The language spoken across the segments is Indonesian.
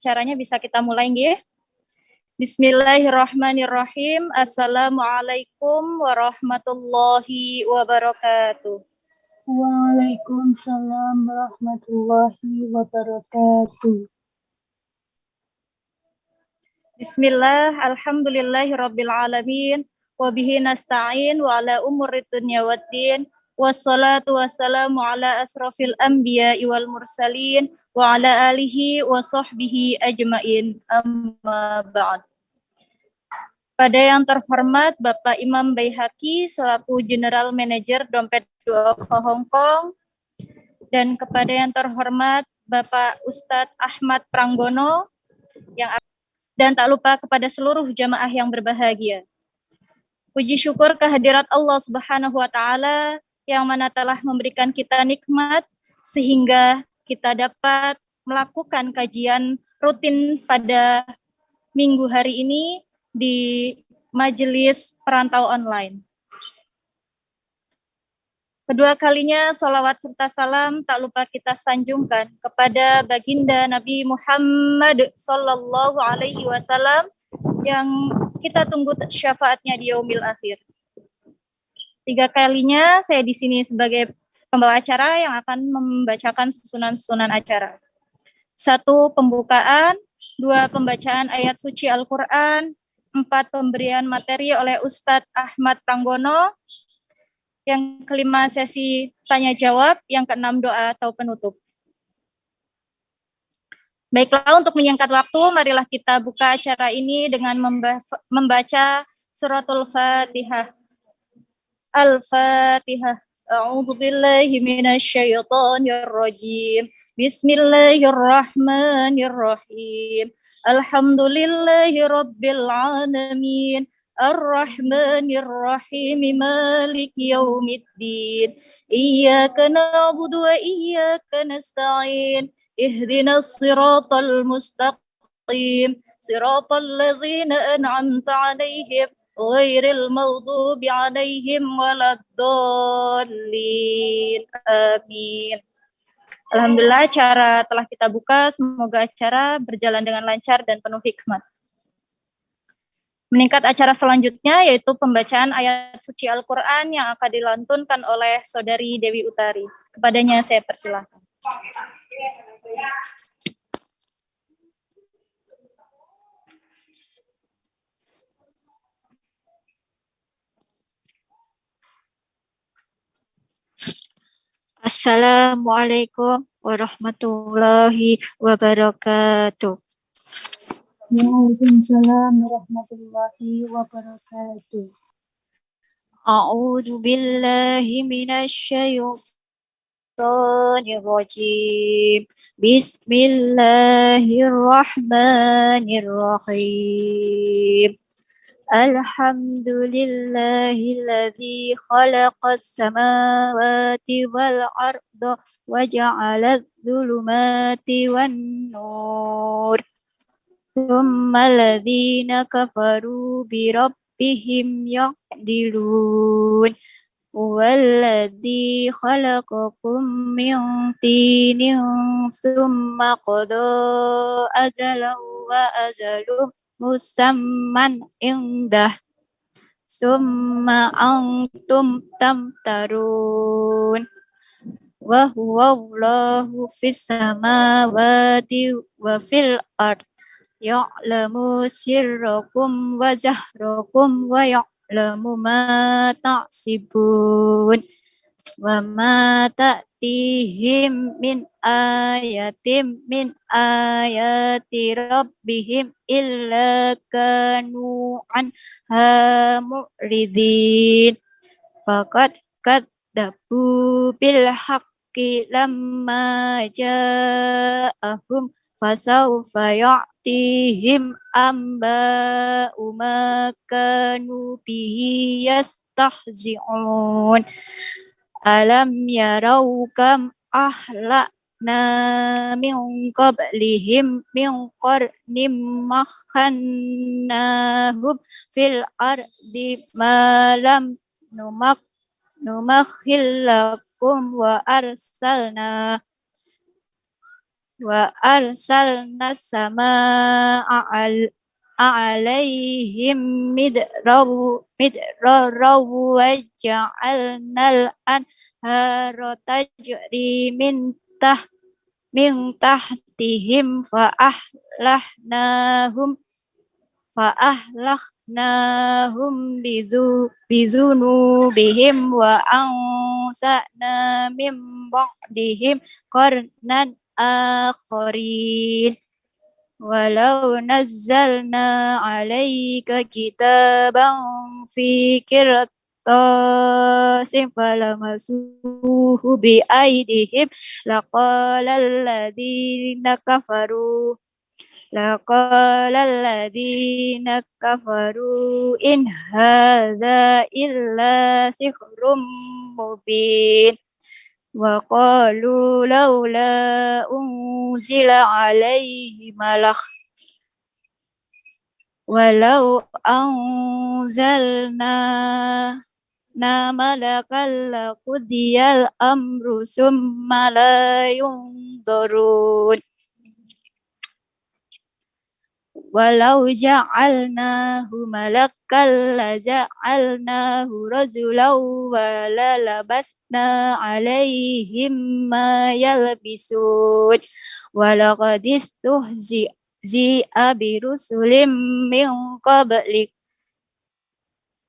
acaranya bisa kita mulai nggih. Bismillahirrahmanirrahim. Assalamualaikum warahmatullahi wabarakatuh. Waalaikumsalam warahmatullahi wabarakatuh. Bismillah, alhamdulillahirabbil alamin, wa bihi nasta'in wa ala umurid dunya waddin, wassalatu wassalamu ala asrafil anbiya'i wal mursalin wa ala alihi wa sahbihi ajmain. Amma ba'd. Pada yang terhormat Bapak Imam Baihaqi selaku General Manager Dompet Duafa Hong Kong, dan kepada yang terhormat Bapak Ustadz Ahmad Pranggono, dan tak lupa kepada seluruh jamaah yang berbahagia. Puji syukur kehadirat Allah Subhanahu wa Ta'ala yang mana telah memberikan kita nikmat sehingga kita dapat melakukan kajian rutin pada minggu hari ini di majelis perantau online. Kedua kalinya salawat serta salam tak lupa kita sanjungkan kepada baginda Nabi Muhammad sallallahu alaihi wasallam yang kita tunggu syafaatnya di yaumil akhir. Tiga kalinya saya di sini sebagai pembawa acara yang akan membacakan susunan-susunan acara. 1. Pembukaan, 2. Pembacaan ayat suci Al-Quran, 4. Pemberian materi oleh Ustadz Ahmad Pranggono, yang kelima sesi tanya jawab, yang keenam doa atau penutup. Baiklah, untuk menyingkat waktu, marilah kita buka acara ini dengan membaca suratul Fatihah. Al-Fatihah. A'udzu billahi minasyaitonir rajim. Bismillahirrahmanirrahim. Alhamdulillahi rabbil alamin. Ar-Rahmanir-Rahim, Maliki Yaumiddin. Iyyaka na'budu wa iyyaka nasta'in. Ihdinas siratal mustaqim. Siratal ladzina an'amta 'alaihim ghairil maghdubi 'alaihim waladdallin. Amin. Alhamdulillah, acara telah kita buka. Semoga acara berjalan dengan lancar dan penuh hikmat. Meningkat acara selanjutnya yaitu pembacaan ayat suci Al-Quran yang akan dilantunkan oleh Saudari Dewi Utari. Kepadanya saya persilahkan. Assalamualaikum warahmatullahi wabarakatuh. Waalaikumsalam warahmatullahi wabarakatuh. A'udzu billahi minasyaitonir rajim. Bismillahirrahmanirrahim. Alhamdulillahilladzi khalaqas samawati wal arda wa ja'alaz zulumati wan nur. Tsumma alladzina kafaru bi rabbihim ya'dilun. Huwallazi khalaqakum min tinin tsumma qada ajalan wa ajalun musamman indah. Summa antum tamtarun. Wa huwa Allahu fis samawati wa fil ard. Ya'lamu sirrakum wa jahrakum wa ya'lamu ma ta'sibun. Wa ma ta'tihim min ayatin min ayati rabbihim illa kanu anha mu'ridin. Faqad kadzabu bil haqqi lamma ja'ahum fasawfa ya'tihim amba'u ma kanu bihi yastahzi'un. Alam yarau kam ahlakna min qablihim min qarnim makhannahum fil ardi ma lam numakhil lakum wa arsalna wa arsalna samaa alaihim midraraw wa ja'alnal anhara tajri min tahtihim fa'ahlaknahum bidhunubihim wa ansa'na min ba'dihim qarnan akharin walau nazzalna alaika kitaban fi qirtasin falamasuhu bi aidihim laqala alladhina kafaru in hadza illa sihrun mubin wa qalu laula unzila alaihi malak walau anzalna malakan laqudiyal amru summa la yunzarun walau ja'alnahu malakan la ja'alnahu rajulan wa la labasna alaihim ma yalbisun wa laqad istuhzi'a bi rusulim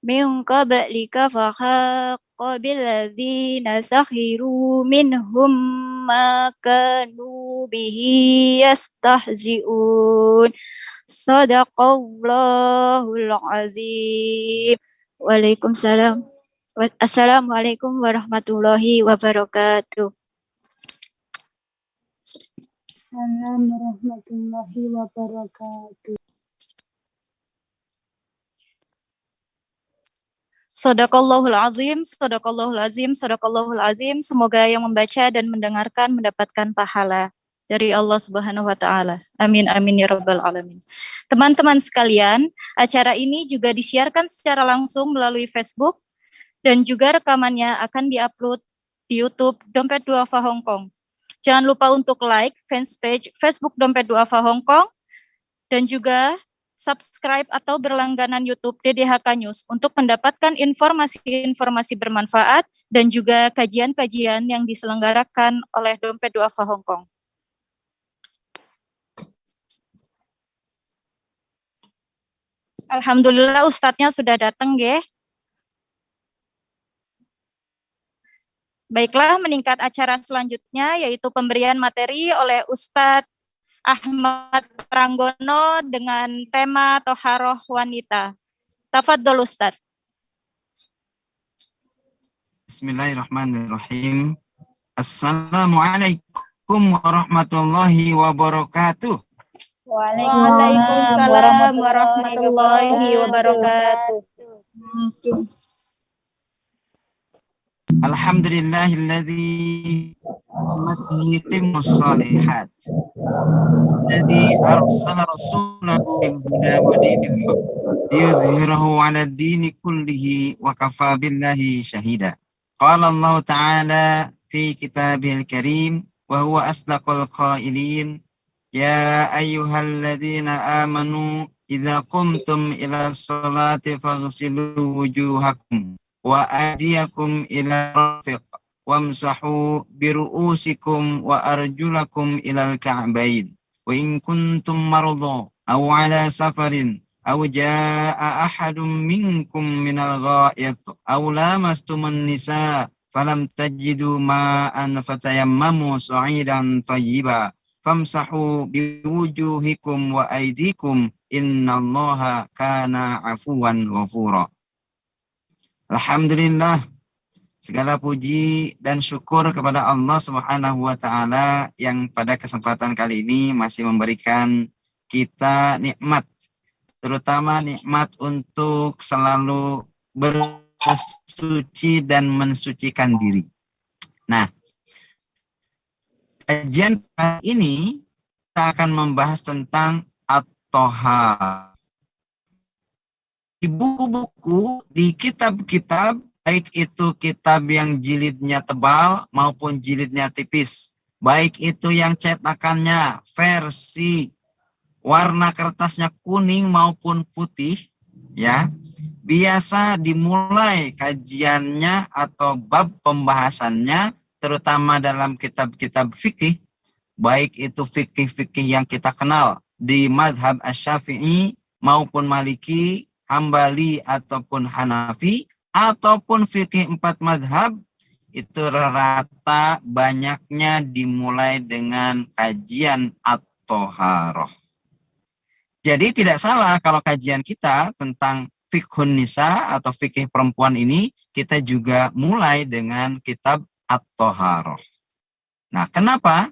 min qablika fa haqqa bil ladzina sakhiru minhum ma kanu bihi yastahzi'un. Sadaqallahul azim. Waalaikumsalam. Assalamualaikum warahmatullahi wabarakatuh. Assalamualaikum warahmatullahi wabarakatuh. Sadaqallahul azim, sadaqallahul azim, sadaqallahul azim. Semoga yang membaca dan mendengarkan mendapatkan pahala dari Allah Subhanahu wa taala. Amin amin ya rabbal alamin. Teman-teman sekalian, acara ini juga disiarkan secara langsung melalui Facebook dan juga rekamannya akan diupload di YouTube Dompet Duafa Hong Kong. Jangan lupa untuk like fanpage Facebook Dompet Duafa Hong Kong dan juga subscribe atau berlangganan YouTube DDHK News untuk mendapatkan informasi-informasi bermanfaat dan juga kajian-kajian yang diselenggarakan oleh Dompet Duafa Hong Kong. Alhamdulillah Ustadznya sudah datang, nggih. Baiklah, meningkat acara selanjutnya yaitu pemberian materi oleh Ustadz Ahmad Pranggono dengan tema Toharoh Wanita. Tafadhol Ustadz. Bismillahirrahmanirrahim. Assalamualaikum warahmatullahi wabarakatuh. Waalaikumsalam warahmatullahi wabarakatuh. Alhamdulillahilladzi yutimmus shalihat. Alladzi arsala rasulahu bil huda wa dinil haq liyudhhirahu 'ala ad-dini kullihi wa kafaa billahi shahida. Qala Allah Ta'ala fi kitabihil karim wa huwa asdaqul qailin. Ya ayyuhalladzina amanu idza qumtum ila sholati faghsilu wujuhakum wa aydiyakum ila rafiq wamsahu biru'usikum wa arjulakum ilal ka'bayn wa in kuntum marḍā aw 'alā safarin aw jaa'a ahadun minkum minal ghā'it aw lamastumun nisā falam tajidu ma'an fatayammamu sa'idan thayyiban famsahu biwujuhikum wa aydikum innallaha kana 'afuwan ghafūrā. Alhamdulillah, segala puji dan syukur kepada Allah Subhanahu wa taala yang pada kesempatan kali ini masih memberikan kita nikmat, terutama nikmat untuk selalu bersuci dan mensucikan diri. Nah, kajian kali ini kita akan membahas tentang at-thahar. Di buku-buku, di kitab-kitab, baik itu kitab yang jilidnya tebal maupun jilidnya tipis, baik itu yang cetakannya versi warna kertasnya kuning maupun putih, ya, biasa dimulai kajiannya atau bab pembahasannya, terutama dalam kitab-kitab fikih, baik itu fikih-fikih yang kita kenal di madhab Asy-Syafi'i maupun Maliki, Hambali ataupun Hanafi, ataupun fikih 4 madhab, itu rata banyaknya dimulai dengan kajian at-thaharah. Jadi tidak salah kalau kajian kita tentang fikhun nisa atau fikih perempuan ini, kita juga mulai dengan kitab at-thaharah. Nah, kenapa?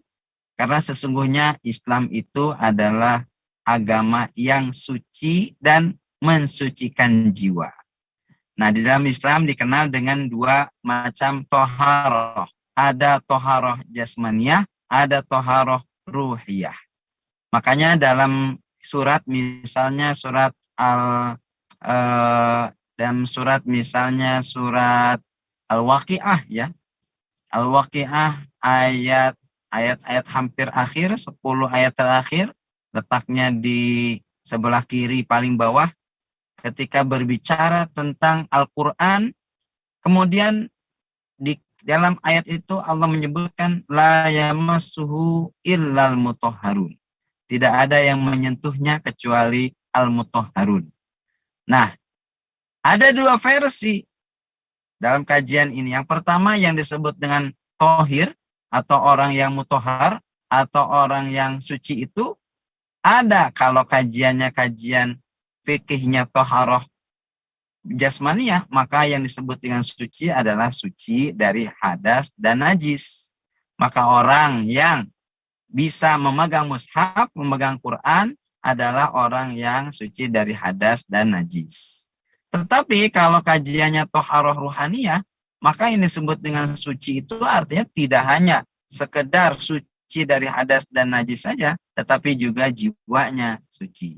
Karena sesungguhnya Islam itu adalah agama yang suci dan mensucikan jiwa. Nah, di dalam Islam dikenal dengan 2 macam toharoh. Ada toharoh jasmaniyah, ada toharoh ruhiyah. Makanya dalam surat misalnya surat Al-Waqi'ah, ya. Al-Waqi'ah ayat-ayat hampir akhir, 10 ayat terakhir, letaknya di sebelah kiri paling bawah. Ketika berbicara tentang Al-Quran, kemudian di dalam ayat itu Allah menyebutkan la yamassuhu illal mutahharun. Tidak ada yang menyentuhnya kecuali al-mutahharun. Nah, ada 2 versi dalam kajian ini. Yang pertama yang disebut dengan tohir atau orang yang mutahhar atau orang yang suci itu ada kalau kajiannya kajian fikihnya toharoh jasmaniyah, maka yang disebut dengan suci adalah suci dari hadas dan najis. Maka orang yang bisa memegang mushaf, memegang Quran adalah orang yang suci dari hadas dan najis. Tetapi kalau kajiannya toharoh ruhaniyah, maka yang disebut dengan suci itu artinya tidak hanya sekedar suci dari hadas dan najis saja, tetapi juga jiwanya suci.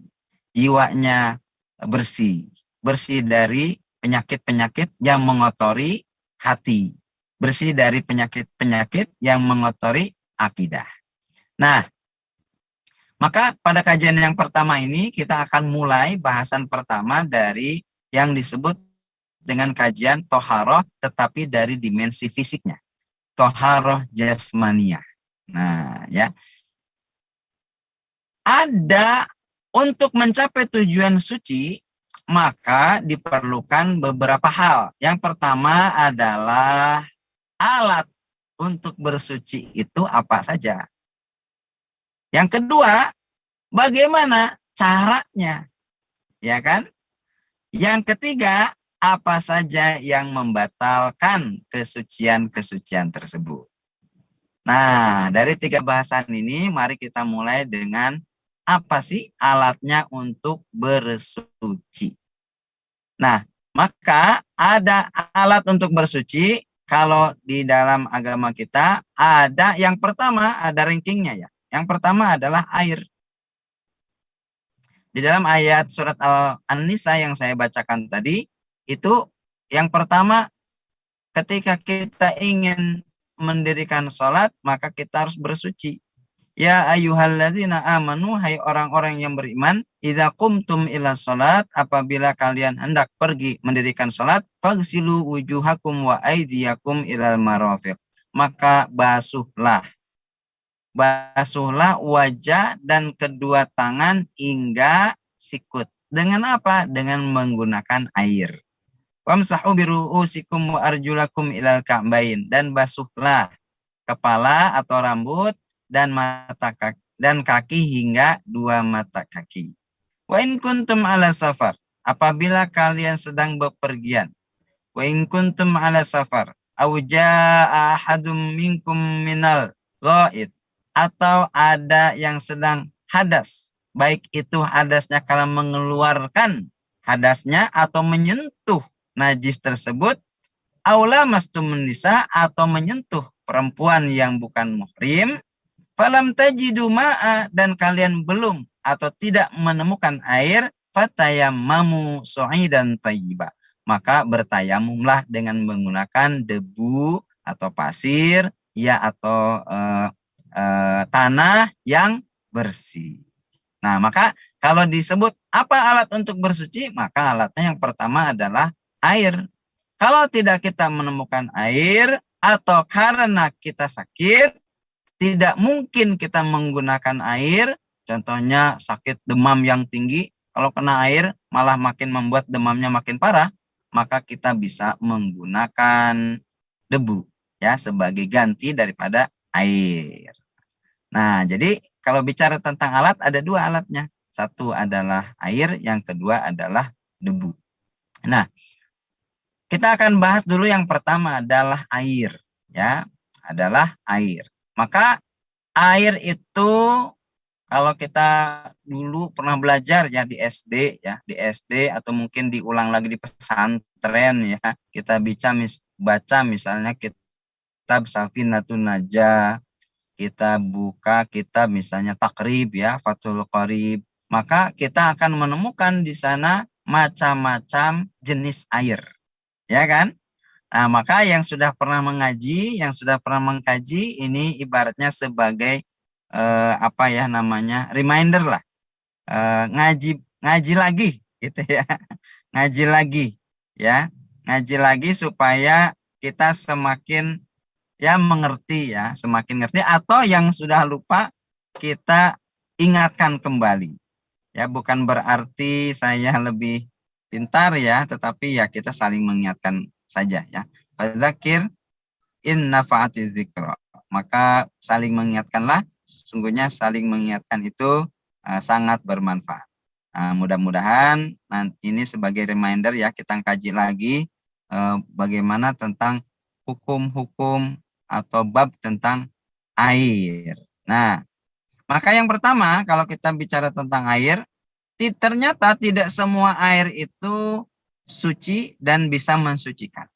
Jiwanya bersih dari penyakit-penyakit yang mengotori hati, bersih dari penyakit-penyakit yang mengotori akidah. Nah, maka pada kajian yang pertama ini kita akan mulai bahasan pertama dari yang disebut dengan kajian toharoh, tetapi dari dimensi fisiknya, toharoh jasmaniyah. Nah, ya, ada untuk mencapai tujuan suci, maka diperlukan beberapa hal. Yang pertama adalah alat untuk bersuci itu apa saja. Yang kedua, bagaimana caranya, ya kan? Yang ketiga, apa saja yang membatalkan kesucian-kesucian tersebut. Nah, dari 3 bahasan ini, mari kita mulai dengan apa sih alatnya untuk bersuci. Nah, maka ada alat untuk bersuci. Kalau di dalam agama kita ada yang pertama, ada rankingnya ya. Yang pertama adalah air. Di dalam ayat surat An-Nisa yang saya bacakan tadi, itu yang pertama ketika kita ingin mendirikan sholat, maka kita harus bersuci. Ya ayyuhalladzina amanu, hai orang-orang yang beriman, idza qumtum ila sholat, apabila kalian hendak pergi mendirikan sholat, fagsilu wujuhakum wa aydiyakum ilal marafiq. Maka basuhlah wajah dan kedua tangan hingga sikut. Dengan apa? Dengan menggunakan air. Wamsahu biru'usikum wa arjulakum ilal ka'bain, dan basuhlah kepala atau rambut dan kaki hingga 2 mata kaki. Wa in kuntum ala safar, apabila kalian sedang bepergian. Wa in kuntum ala safar aw jaa ahadum minkum minal ghaid, atau ada yang sedang hadas, baik itu hadasnya kalau mengeluarkan hadasnya atau menyentuh najis tersebut, aula mastumun nisa, atau menyentuh perempuan yang bukan muhrim, falam tajidu ma'a, dan kalian belum atau tidak menemukan air, fatayammamu su'idan thayyiba, maka bertayamumlah dengan menggunakan debu atau pasir, ya, atau tanah yang bersih. Nah, maka kalau disebut apa alat untuk bersuci, maka alatnya yang pertama adalah air. Kalau tidak kita menemukan air atau karena kita sakit, tidak mungkin kita menggunakan air. Contohnya sakit demam yang tinggi, kalau kena air malah makin membuat demamnya makin parah, maka kita bisa menggunakan debu ya sebagai ganti daripada air. Nah, jadi kalau bicara tentang alat ada dua alatnya. Satu adalah air, yang kedua adalah debu. Nah, kita akan bahas dulu yang pertama adalah air, ya, adalah air. Maka air itu kalau kita dulu pernah belajar ya di SD atau mungkin diulang lagi di pesantren ya, kita baca misalnya kitab Safinatun Najah, kita buka kitab misalnya Takrib ya, Fathul Qarib, maka kita akan menemukan di sana macam-macam jenis air. Ya kan? Nah, maka yang sudah pernah mengaji, yang sudah pernah mengkaji, ini ibaratnya sebagai reminder lah, ngaji lagi, gitu ya, ngaji lagi, ya, ngaji lagi supaya kita semakin ya mengerti ya, semakin ngerti, atau yang sudah lupa kita ingatkan kembali, ya, bukan berarti saya lebih pintar ya, tetapi ya kita saling mengingatkan saja ya. Fadzakir in nafa'ati dzikra. Maka saling mengingatkanlah, sesungguhnya saling mengingatkan itu sangat bermanfaat. Mudah-mudahan nanti ini sebagai reminder ya, kita kaji lagi bagaimana tentang hukum-hukum atau bab tentang air. Nah, maka yang pertama kalau kita bicara tentang air, ternyata tidak semua air itu suci dan bisa mensucikan.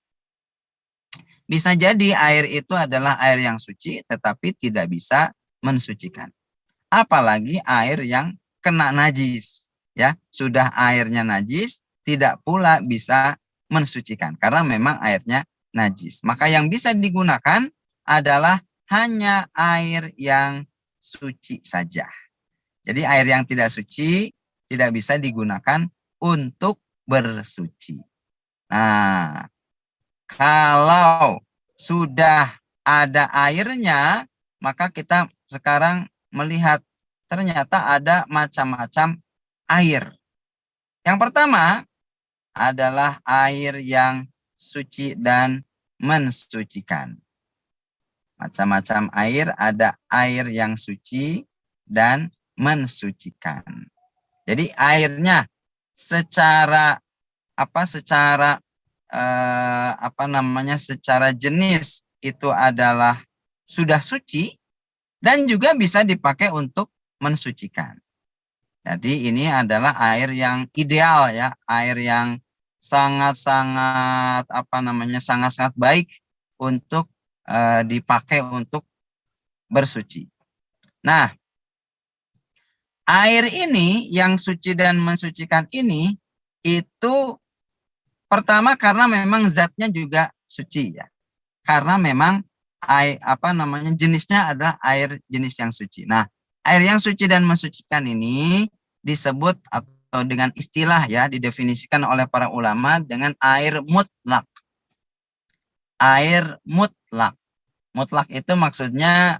Bisa jadi air itu adalah air yang suci tetapi tidak bisa mensucikan. Apalagi air yang kena najis, ya. Sudah airnya najis, tidak pula bisa mensucikan karena memang airnya najis. Maka yang bisa digunakan adalah hanya air yang suci saja. Jadi air yang tidak suci tidak bisa digunakan untuk bersuci. Nah, kalau sudah ada airnya, maka kita sekarang melihat ternyata ada macam-macam air. Yang pertama adalah air yang suci dan mensucikan. Macam-macam air, ada air yang suci dan mensucikan. Jadi airnya secara jenis itu adalah sudah suci dan juga bisa dipakai untuk mensucikan. Jadi ini adalah air yang ideal ya, air yang sangat-sangat baik untuk dipakai untuk bersuci. Nah, air ini yang suci dan mensucikan ini itu pertama karena memang zatnya juga suci ya. Karena memang jenisnya adalah air jenis yang suci. Nah, air yang suci dan mensucikan ini disebut atau dengan istilah ya didefinisikan oleh para ulama dengan air mutlak. Air mutlak. Mutlak itu maksudnya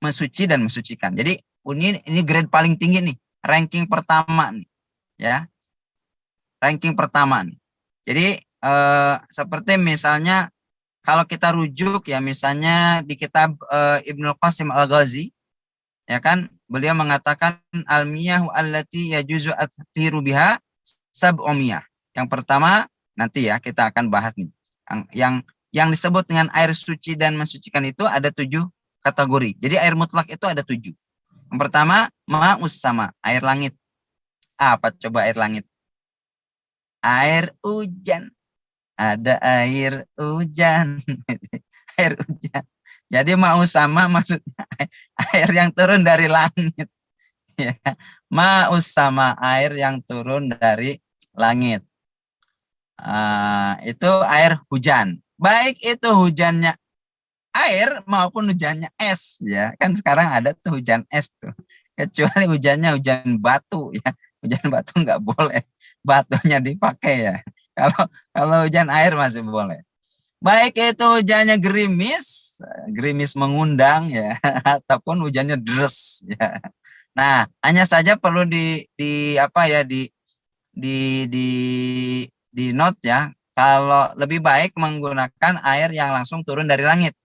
mensuci dan mensucikan. Jadi ini grade paling tinggi nih, ranking pertama nih, ya, ranking pertama nih. Jadi seperti misalnya kalau kita rujuk ya, misalnya di kitab Ibnu Qasim Al-Ghazi, ya kan, beliau mengatakan al-miyahu allati yajuzu at-tiru biha sab'umiyah. Yang pertama nanti ya kita akan bahas nih, yang disebut dengan air suci dan mensucikan itu ada 7 kategori. Jadi air mutlak itu ada 7. Yang pertama, ma'us sama, air langit. Apa coba air langit? Air hujan. Ada air hujan. Air hujan. Jadi ma'us sama maksudnya air yang turun dari langit. Ya. Ma'us sama, air yang turun dari langit. Itu air hujan. Baik itu hujannya air maupun hujannya es ya. Kan sekarang ada tuh hujan es tuh. Kecuali hujannya hujan batu ya. Hujan batu nggak boleh. Batunya dipakai ya. Kalau kalau hujan air masih boleh. Baik itu hujannya gerimis, gerimis mengundang ya, ataupun hujannya deres ya. Nah, hanya saja perlu di apa ya di di di note ya. Kalau lebih baik menggunakan air yang langsung turun dari langit.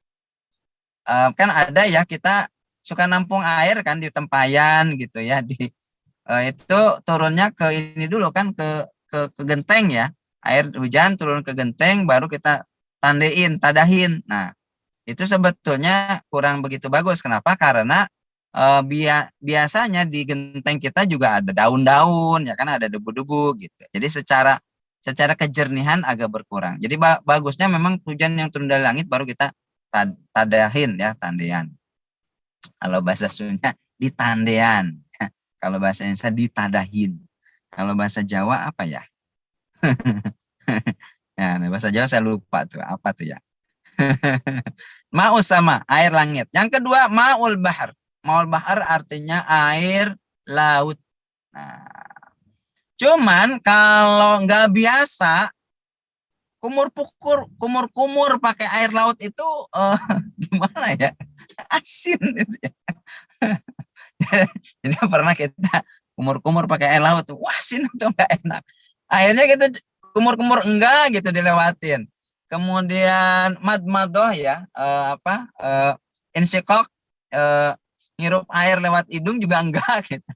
Kan ada ya kita suka nampung air kan di tempayan gitu ya, itu turunnya ke ini dulu kan ke genteng ya. Air hujan turun ke genteng baru kita tadahin. Nah, itu sebetulnya kurang begitu bagus. Kenapa? Karena biasanya di genteng kita juga ada daun-daun ya kan, ada debu-debu gitu. Jadi secara kejernihan agak berkurang. Jadi bagusnya memang hujan yang turun dari langit baru kita tadahin ya, tandean. Kalau bahasa Sunda ditandean. Kalau bahasa Indonesia ditadahin. Kalau bahasa Jawa apa ya? Ya, bahasa Jawa saya lupa tuh. Apa tuh ya? Ma'us sama air langit. Yang kedua ma'ul bahar. Ma'ul bahar artinya air laut. Nah, cuman kalau nggak biasa kumur-kumur pakai air laut itu gimana ya? Asin itu ya. Jadi pernah kita kumur-kumur pakai air laut, wah asin itu nggak enak. Akhirnya kita kumur-kumur enggak gitu dilewatin. Kemudian madmadoh ya, insyikok, ngirup air lewat hidung juga enggak gitu.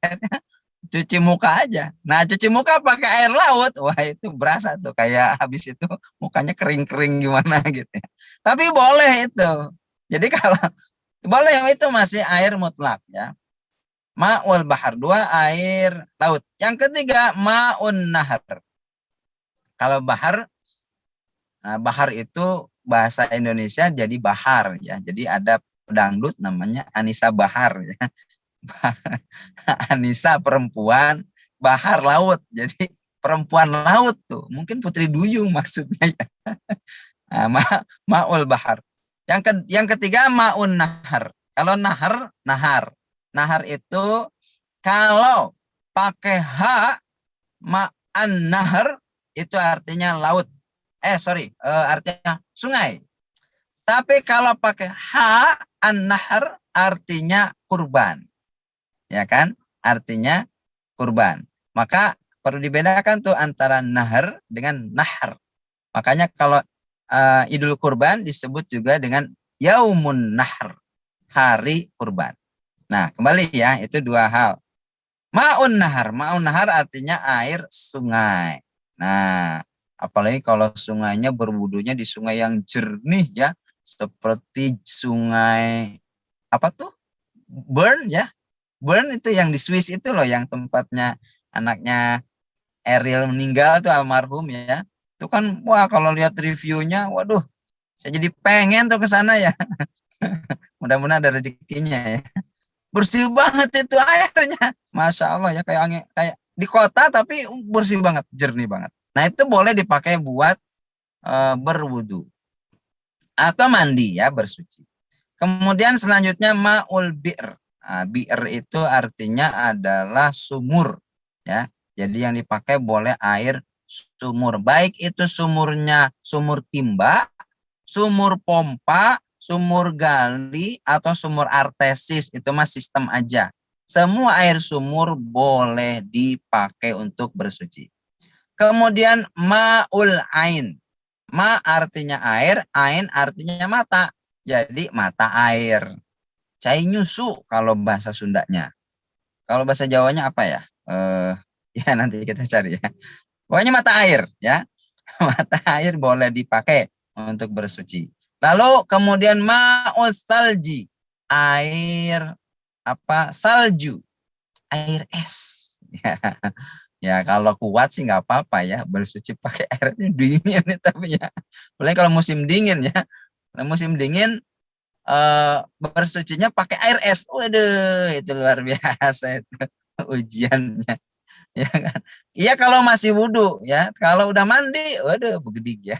Cuci muka aja. Nah, cuci muka pakai air laut, wah itu berasa tuh kayak habis itu mukanya kering-kering gimana gitu. Tapi boleh itu. Jadi kalau boleh itu masih air mutlak ya. Ma'ul bahar, 2 air laut. Yang ketiga ma'un nahar. Kalau bahar, nah bahar itu bahasa Indonesia jadi bahar ya. Jadi ada pedangdut namanya Anissa Bahar ya. Anissa perempuan, bahar laut. Jadi perempuan laut tuh. Mungkin Putri Duyung maksudnya ya. Nah, ma'ul bahar. Yang ketiga ma'un nahar. Kalau nahar. Nahar itu kalau pakai ha, ma'an nahar itu artinya laut. Artinya sungai. Tapi kalau pakai ha, an-nahar artinya kurban. Ya kan? Artinya kurban. Maka perlu dibedakan tuh antara nahar dengan nahar. Makanya kalau Idul Kurban disebut juga dengan Yaumun Nahar, hari kurban. Nah, kembali ya, itu 2 hal. Ma'un nahar artinya air sungai. Nah, apalagi kalau sungainya berwudunya di sungai yang jernih ya, seperti sungai apa tuh? Bern ya. Bern itu yang di Swiss itu loh, yang tempatnya anaknya Ariel meninggal tuh almarhum ya. Itu kan wah kalau lihat reviewnya, waduh, saya jadi pengen tuh ke sana ya. Mudah-mudahan ada rezekinya ya. Bersih banget itu airnya, masya Allah ya, kayak di kota tapi bersih banget, jernih banget. Nah itu boleh dipakai buat berwudu atau mandi ya, bersuci. Kemudian selanjutnya ma'ul bi'r. Nah, bi'r itu artinya adalah sumur ya. Jadi yang dipakai boleh air sumur, baik itu sumurnya sumur timba, sumur pompa, sumur gali, atau sumur artesis. Itu mah sistem aja. Semua air sumur boleh dipakai untuk bersuci. Kemudian ma'ul ain. Ma artinya air, ain artinya mata. Jadi mata air. Cai nyusu kalau bahasa Sundanya. Kalau bahasa Jawanya apa ya? Ya nanti kita cari ya. Pokoknya mata air ya. Mata air boleh dipakai untuk bersuci. Lalu kemudian ma'us salji, air salju, air es. Ya kalau kuat sih nggak apa-apa ya, bersuci pakai air dingin tapi ya. Apalagi kalau musim dingin ya. Kalau musim dingin bersucinya pakai air es. Waduh, itu luar biasa itu ujiannya. Ya kan? Iya kalau masih wudhu ya. Kalau udah mandi, waduh begedig ya.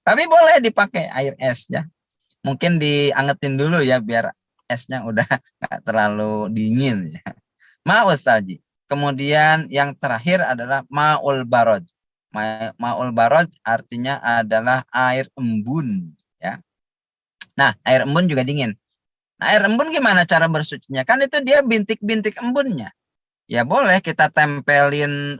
Tapi boleh dipakai air es ya. mungkin diangetin dulu ya biar esnya udah nggak terlalu dingin ya. Ma'us salji. Kemudian yang terakhir adalah ma'ul baroj. Ma'ul baroj artinya adalah air embun ya. Nah, air embun juga dingin. Nah, air embun gimana cara bersucinya? Kan itu dia bintik-bintik embunnya. Ya boleh kita tempelin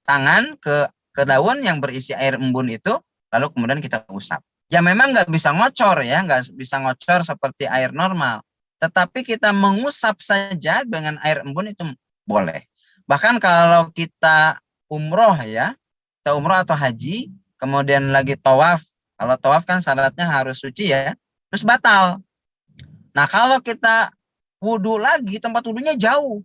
tangan ke daun yang berisi air embun itu, lalu kemudian kita usap. Ya memang nggak bisa ngocor ya, nggak bisa ngocor seperti air normal. Tetapi kita mengusap saja dengan air embun itu boleh. Bahkan kalau kita umroh ya, kita umroh atau haji, kemudian lagi tawaf. Kalau tawaf kan syaratnya harus suci ya, terus batal. Nah kalau kita wudhu lagi, tempat wudhunya jauh,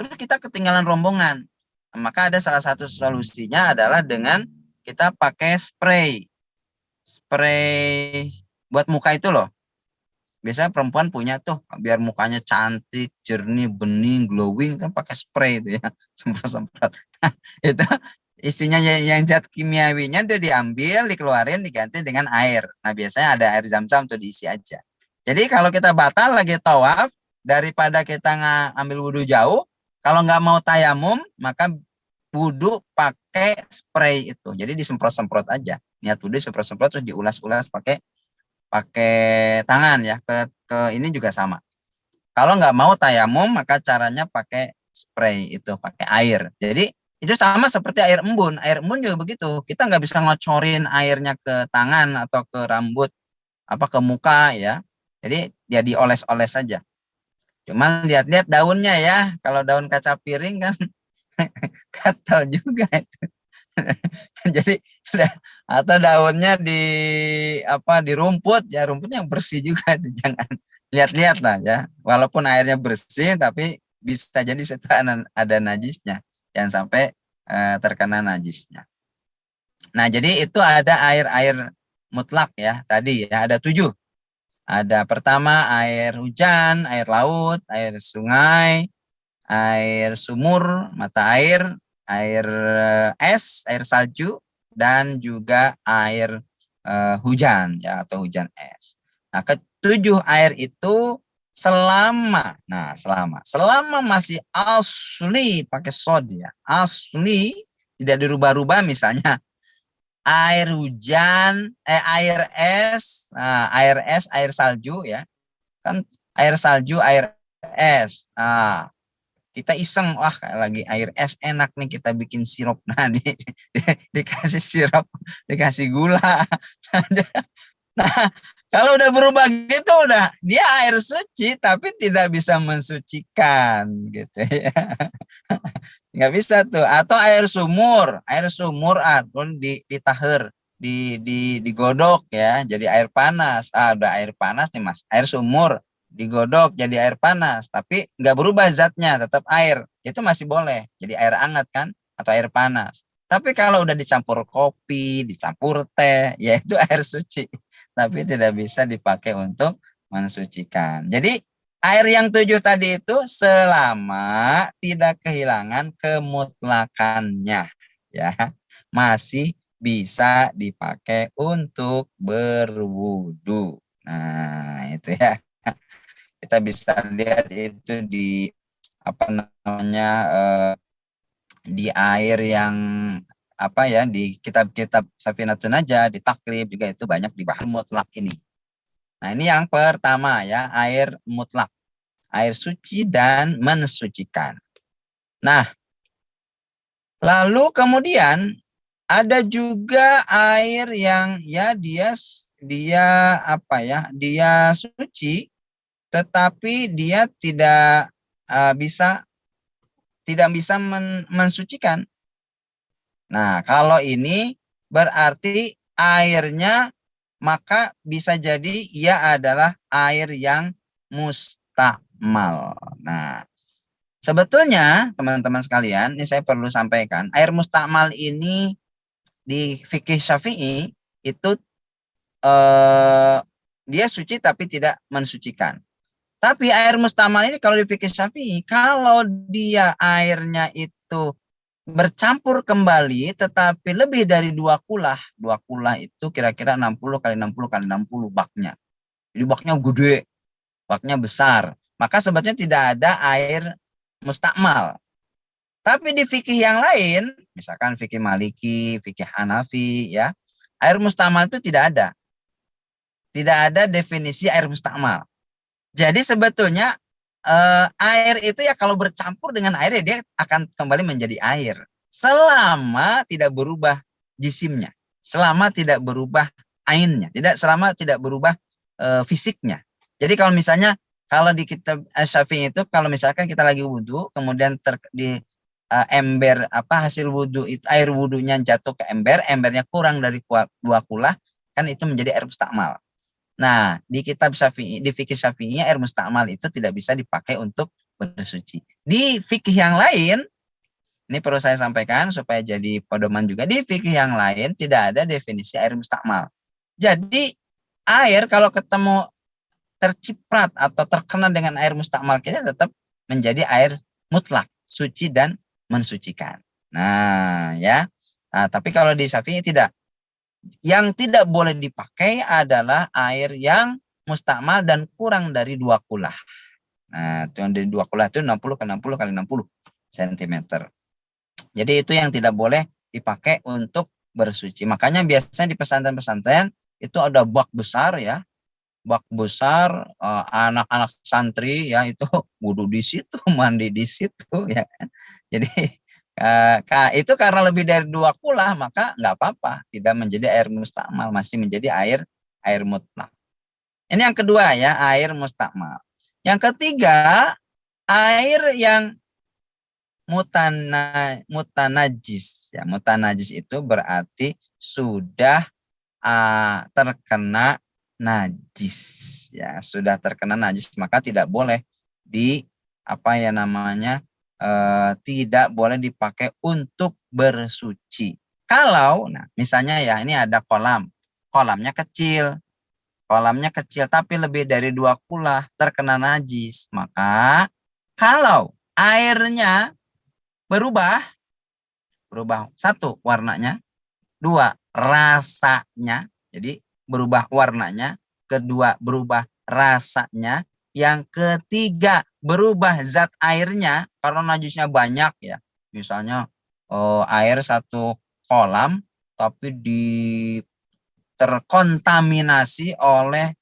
terus kita ketinggalan rombongan. Nah, maka ada salah satu solusinya adalah dengan kita pakai spray buat muka itu loh. Biasanya perempuan punya tuh, biar mukanya cantik, jernih, bening, glowing, kan pakai spray itu ya, semprot-semprot. Itu isinya yang zat kimiawinya udah diambil, dikeluarin, diganti dengan air. Nah biasanya ada air zam-zam tuh diisi aja. Jadi kalau kita batal lagi tawaf, daripada kita ngambil wudhu jauh, kalau nggak mau tayamum, maka wudhu pakai spray itu. Jadi disemprot-semprot aja. Niat wudhu semprot-semprot terus diulas-ulas pakai tangan ya. Ke ini juga sama. Kalau nggak mau tayamum, maka caranya pakai spray itu, pakai air. Jadi itu sama seperti air embun. Air embun juga begitu. Kita nggak bisa ngocorin airnya ke tangan atau ke rambut, ke muka ya. Jadi ya dioles-oles saja. Cuman lihat-lihat daunnya ya. Kalau daun kaca piring kan gatal juga itu. Jadi atau daunnya di rumput ya, rumputnya yang bersih juga itu, jangan lihat-lihat lah ya. Walaupun airnya bersih tapi bisa jadi ada najisnya, jangan sampai terkena najisnya. Nah jadi itu ada air-air mutlak ya tadi ya, ada 7. Ada pertama air hujan, air laut, air sungai, air sumur, mata air, air es, air salju, dan juga air hujan ya atau hujan es. Nah, ketujuh air itu selama masih asli, pakai sod ya, asli, tidak dirubah-rubah, misalnya air hujan, air es, air salju ya, kan air salju, air es. Nah, kita iseng, wah lagi air es enak nih, kita bikin sirup. Nah, dikasih sirup, dikasih gula. Nah, kalau udah berubah gitu, udah dia air suci tapi tidak bisa mensucikan gitu ya. Nggak bisa tuh. Atau air sumur pun ditahir, digodok ya jadi air panas. Udah air panas nih Mas, air sumur digodok jadi air panas tapi nggak berubah zatnya, tetap air, itu masih boleh jadi air hangat kan atau air panas. Tapi kalau udah dicampur kopi, dicampur teh, ya itu air suci tapi tidak bisa dipakai untuk mensucikan. Jadi air yang 7 tadi itu selama tidak kehilangan kemutlakannya ya, masih bisa dipakai untuk berwudu. Nah, itu ya. Kita bisa lihat itu di di air yang di kitab-kitab Safinatun Najah, di Takrib juga itu banyak dibahas mutlak ini. Nah, ini yang pertama ya, air mutlak. Air suci dan mensucikan. Nah, lalu kemudian ada juga air yang ya dia suci tetapi dia tidak bisa mensucikan. Nah, kalau ini berarti airnya maka bisa jadi ia adalah air yang mustakmal. Nah, sebetulnya teman-teman sekalian, ini saya perlu sampaikan, air mustakmal ini di fikih Syafi'i itu dia suci tapi tidak mensucikan. Tapi air mustakmal ini kalau di fikih Syafi'i, kalau dia airnya itu bercampur kembali tetapi lebih dari 2 kulah. 2 kulah itu kira-kira 60 kali 60 kali 60 baknya. Jadi baknya gede, baknya besar. Maka sebetulnya tidak ada air mustakmal. Tapi di fikih yang lain, misalkan fikih Maliki, fikih Hanafi, ya, air mustakmal itu tidak ada. Tidak ada definisi air mustakmal. Jadi sebetulnya air itu ya kalau bercampur dengan air ya dia akan kembali menjadi air. Selama tidak berubah jisimnya. Selama tidak berubah ainnya. Selama tidak berubah fisiknya. Jadi kalau misalnya kalau di kitab Syafi'i itu kalau misalkan kita lagi wudhu kemudian di ember hasil wudhu itu air wudhunya jatuh ke ember, embernya kurang dari 2 kulah kan itu menjadi air mustakmal. Nah, di kitab Syafi'i, di fikih Syafi'i air mustakmal itu tidak bisa dipakai untuk bersuci. Di fikih yang lain, ini perlu saya sampaikan supaya jadi pedoman juga, di fikih yang lain tidak ada definisi air mustakmal. Jadi air kalau ketemu terciprat atau terkena dengan air mustakmal kita tetap menjadi air mutlak, suci dan mensucikan. Nah, ya. Nah, tapi kalau di Syafi'i tidak. Yang tidak boleh dipakai adalah air yang mustakmal dan kurang dari 2 kulah. Nah, itu yang dari 2 kulah itu 60 ke 60 kali 60 cm. Jadi itu yang tidak boleh dipakai untuk bersuci. Makanya biasanya di pesantren-pesantren itu ada bak besar ya. Bak besar, anak-anak santri ya itu wudhu di situ, mandi di situ ya. Jadi itu karena lebih dari 2 kulah maka nggak apa-apa, tidak menjadi air mustakmal, masih menjadi air mutlak. Ini yang kedua ya, air mustakmal. Yang ketiga, air yang mutanajis. Ya, mutanajis itu berarti sudah terkena najis. Ya, sudah terkena najis maka tidak boleh tidak boleh dipakai untuk bersuci. Kalau, misalnya ya ini ada kolamnya kecil tapi lebih dari 2 kulah terkena najis, maka kalau airnya berubah 1 warnanya, 2 rasanya, jadi berubah warnanya, kedua berubah rasanya, yang ketiga berubah zat airnya karena najisnya banyak ya. Misalnya air 1 kolam tapi terkontaminasi oleh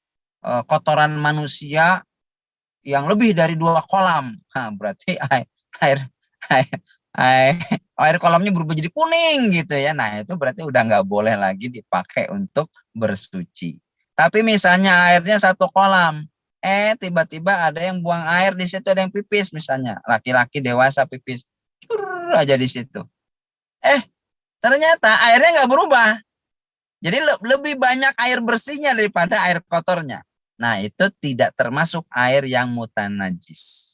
kotoran manusia yang lebih dari 2 kolam. Nah, berarti air kolamnya berubah jadi kuning gitu ya. Nah, itu berarti udah nggak boleh lagi dipakai untuk bersuci. Tapi misalnya airnya 1 kolam, tiba-tiba ada yang buang air di situ, ada yang pipis misalnya, laki-laki dewasa pipis, aja di situ. Ternyata airnya nggak berubah. Jadi lebih banyak air bersihnya daripada air kotornya. Nah, itu tidak termasuk air yang mutanajis.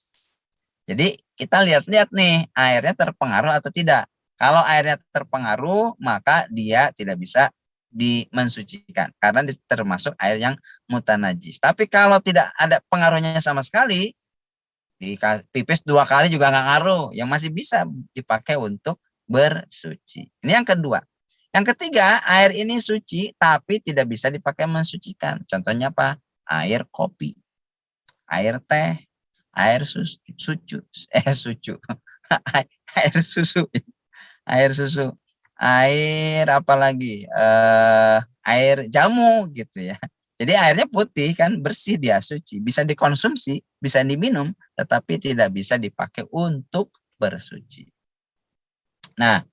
Jadi kita lihat-lihat nih, airnya terpengaruh atau tidak. Kalau airnya terpengaruh, maka dia tidak bisa dimensucikan karena termasuk air yang mutanajis. Tapi kalau tidak ada pengaruhnya sama sekali, pipis 2 kali juga nggak ngaruh, yang masih bisa dipakai untuk bersuci. Ini yang kedua. Yang ketiga, air ini suci tapi tidak bisa dipakai mensucikan. Contohnya apa? Air kopi, air teh, air susu, air apa lagi? Air jamu gitu ya. Jadi airnya putih kan, bersih, dia suci, bisa dikonsumsi, bisa diminum, tetapi tidak bisa dipakai untuk bersuci. Nah,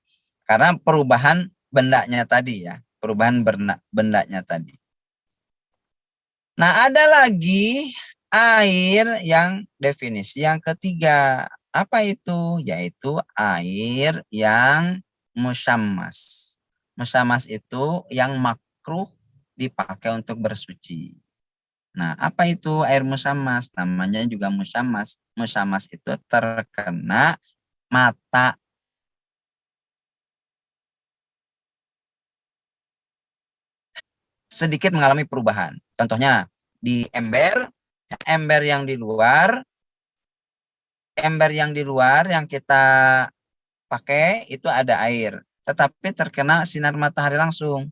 karena perubahan bendanya tadi ya, perubahan bendanya tadi. Nah, ada lagi air yang definisi yang ketiga. Apa itu? Yaitu air yang musyammas. Musyammas itu yang makruh dipakai untuk bersuci. Nah, apa itu air musyammas? Namanya juga musyammas. Musyammas itu terkena mata sedikit mengalami perubahan. Contohnya di ember yang di luar yang kita pakai itu ada air, tetapi terkena sinar matahari langsung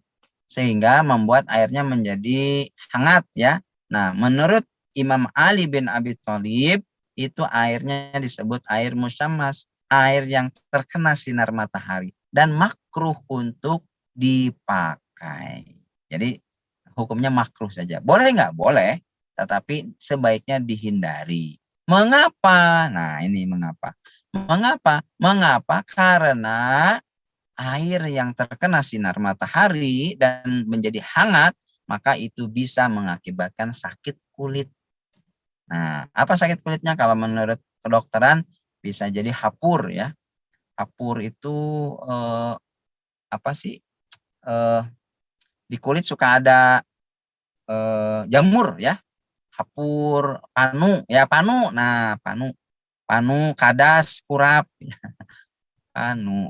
sehingga membuat airnya menjadi hangat ya. Nah, menurut Imam Ali bin Abi Thalib itu airnya disebut air musyammas, air yang terkena sinar matahari dan makruh untuk dipakai. Jadi hukumnya makruh saja. Boleh nggak? Boleh, tetapi sebaiknya dihindari. Mengapa? Nah, ini mengapa. Mengapa? Mengapa? Karena air yang terkena sinar matahari dan menjadi hangat, maka itu bisa mengakibatkan sakit kulit. Nah, apa sakit kulitnya? Kalau menurut kedokteran bisa jadi hapur ya. Hapur itu apa sih? Eh, di kulit suka ada jamur ya. Hapur, panu, ya panu. Nah, panu, kadas, kurap.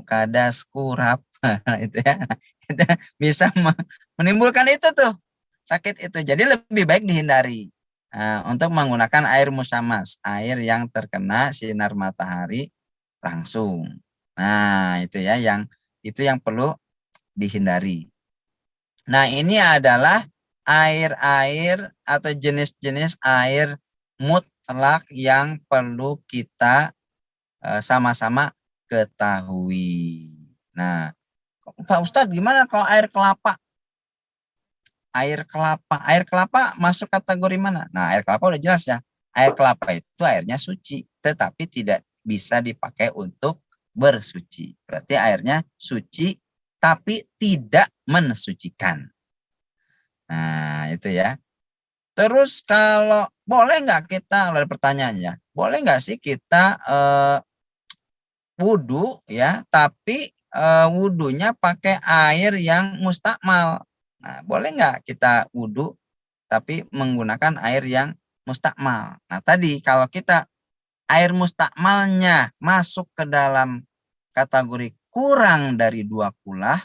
Kadas, kurap. Itu ya. Itu bisa menimbulkan itu tuh sakit itu. Jadi lebih baik dihindari. Nah, untuk menggunakan air musyammas, air yang terkena sinar matahari langsung. Nah, itu yang perlu dihindari. Nah, ini adalah air-air atau jenis-jenis air mutlak yang perlu kita sama-sama ketahui. Nah, Pak Ustadz, gimana kalau air kelapa? Air kelapa masuk kategori mana? Nah, air kelapa udah jelas ya. Air kelapa itu airnya suci, tetapi tidak bisa dipakai untuk bersuci. Berarti airnya suci, tapi tidak mensucikan. Nah, itu ya. Terus kalau boleh nggak kita, ada pertanyaannya, boleh nggak sih kita wudhu ya, tapi wudhunya pakai air yang mustakmal. Nah, boleh nggak kita wudhu tapi menggunakan air yang mustakmal? Nah, tadi kalau kita air mustakmalnya masuk ke dalam kategori kurang dari 2 kulah,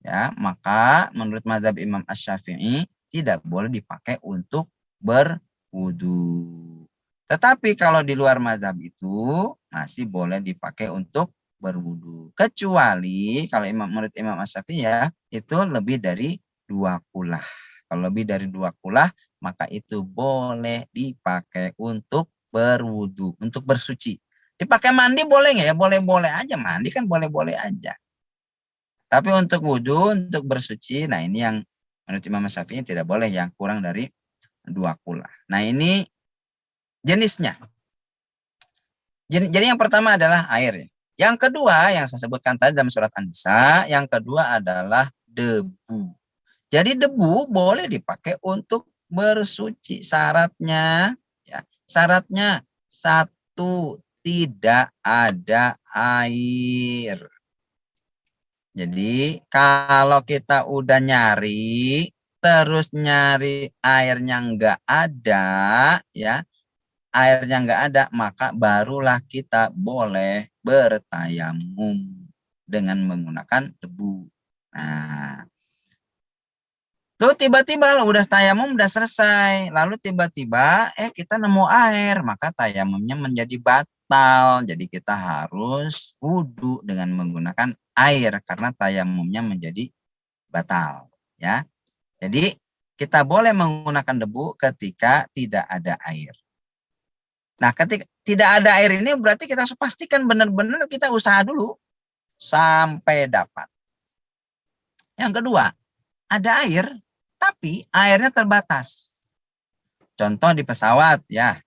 ya, maka menurut mazhab Imam Asy-Syafi'i tidak boleh dipakai untuk berwudu. Tetapi kalau di luar mazhab itu masih boleh dipakai untuk berwudu. Kecuali kalau menurut Imam Asy-Syafi'i ya, itu lebih dari 2 kulah. Kalau lebih dari 2 kulah, maka itu boleh dipakai untuk berwudu, untuk bersuci. Dipakai mandi boleh nggak ya? Boleh-boleh aja, mandi kan boleh-boleh aja. Tapi untuk wudhu, untuk bersuci, nah ini yang menurut Imam Syafi'i tidak boleh yang kurang dari 2 kulah. Nah, ini jenisnya. Jadi yang pertama adalah air. Yang kedua yang saya sebutkan tadi dalam surat An-Nisa, yang kedua adalah debu. Jadi debu boleh dipakai untuk bersuci. Syaratnya ya, syaratnya satu, tidak ada air. Jadi kalau kita udah nyari, terus nyari airnya nggak ada, ya, airnya nggak ada, maka barulah kita boleh bertayamum dengan menggunakan debu. Nah, tuh tiba-tiba udah tayamum udah selesai, lalu tiba-tiba kita nemu air, maka tayamumnya menjadi batal. Jadi kita harus wudhu dengan menggunakan air karena tayamumnya menjadi batal, ya. Jadi kita boleh menggunakan debu ketika tidak ada air. Nah, ketika tidak ada air ini berarti kita harus pastikan benar-benar kita usaha dulu sampai dapat. Yang kedua, ada air tapi airnya terbatas. Contoh di pesawat ya.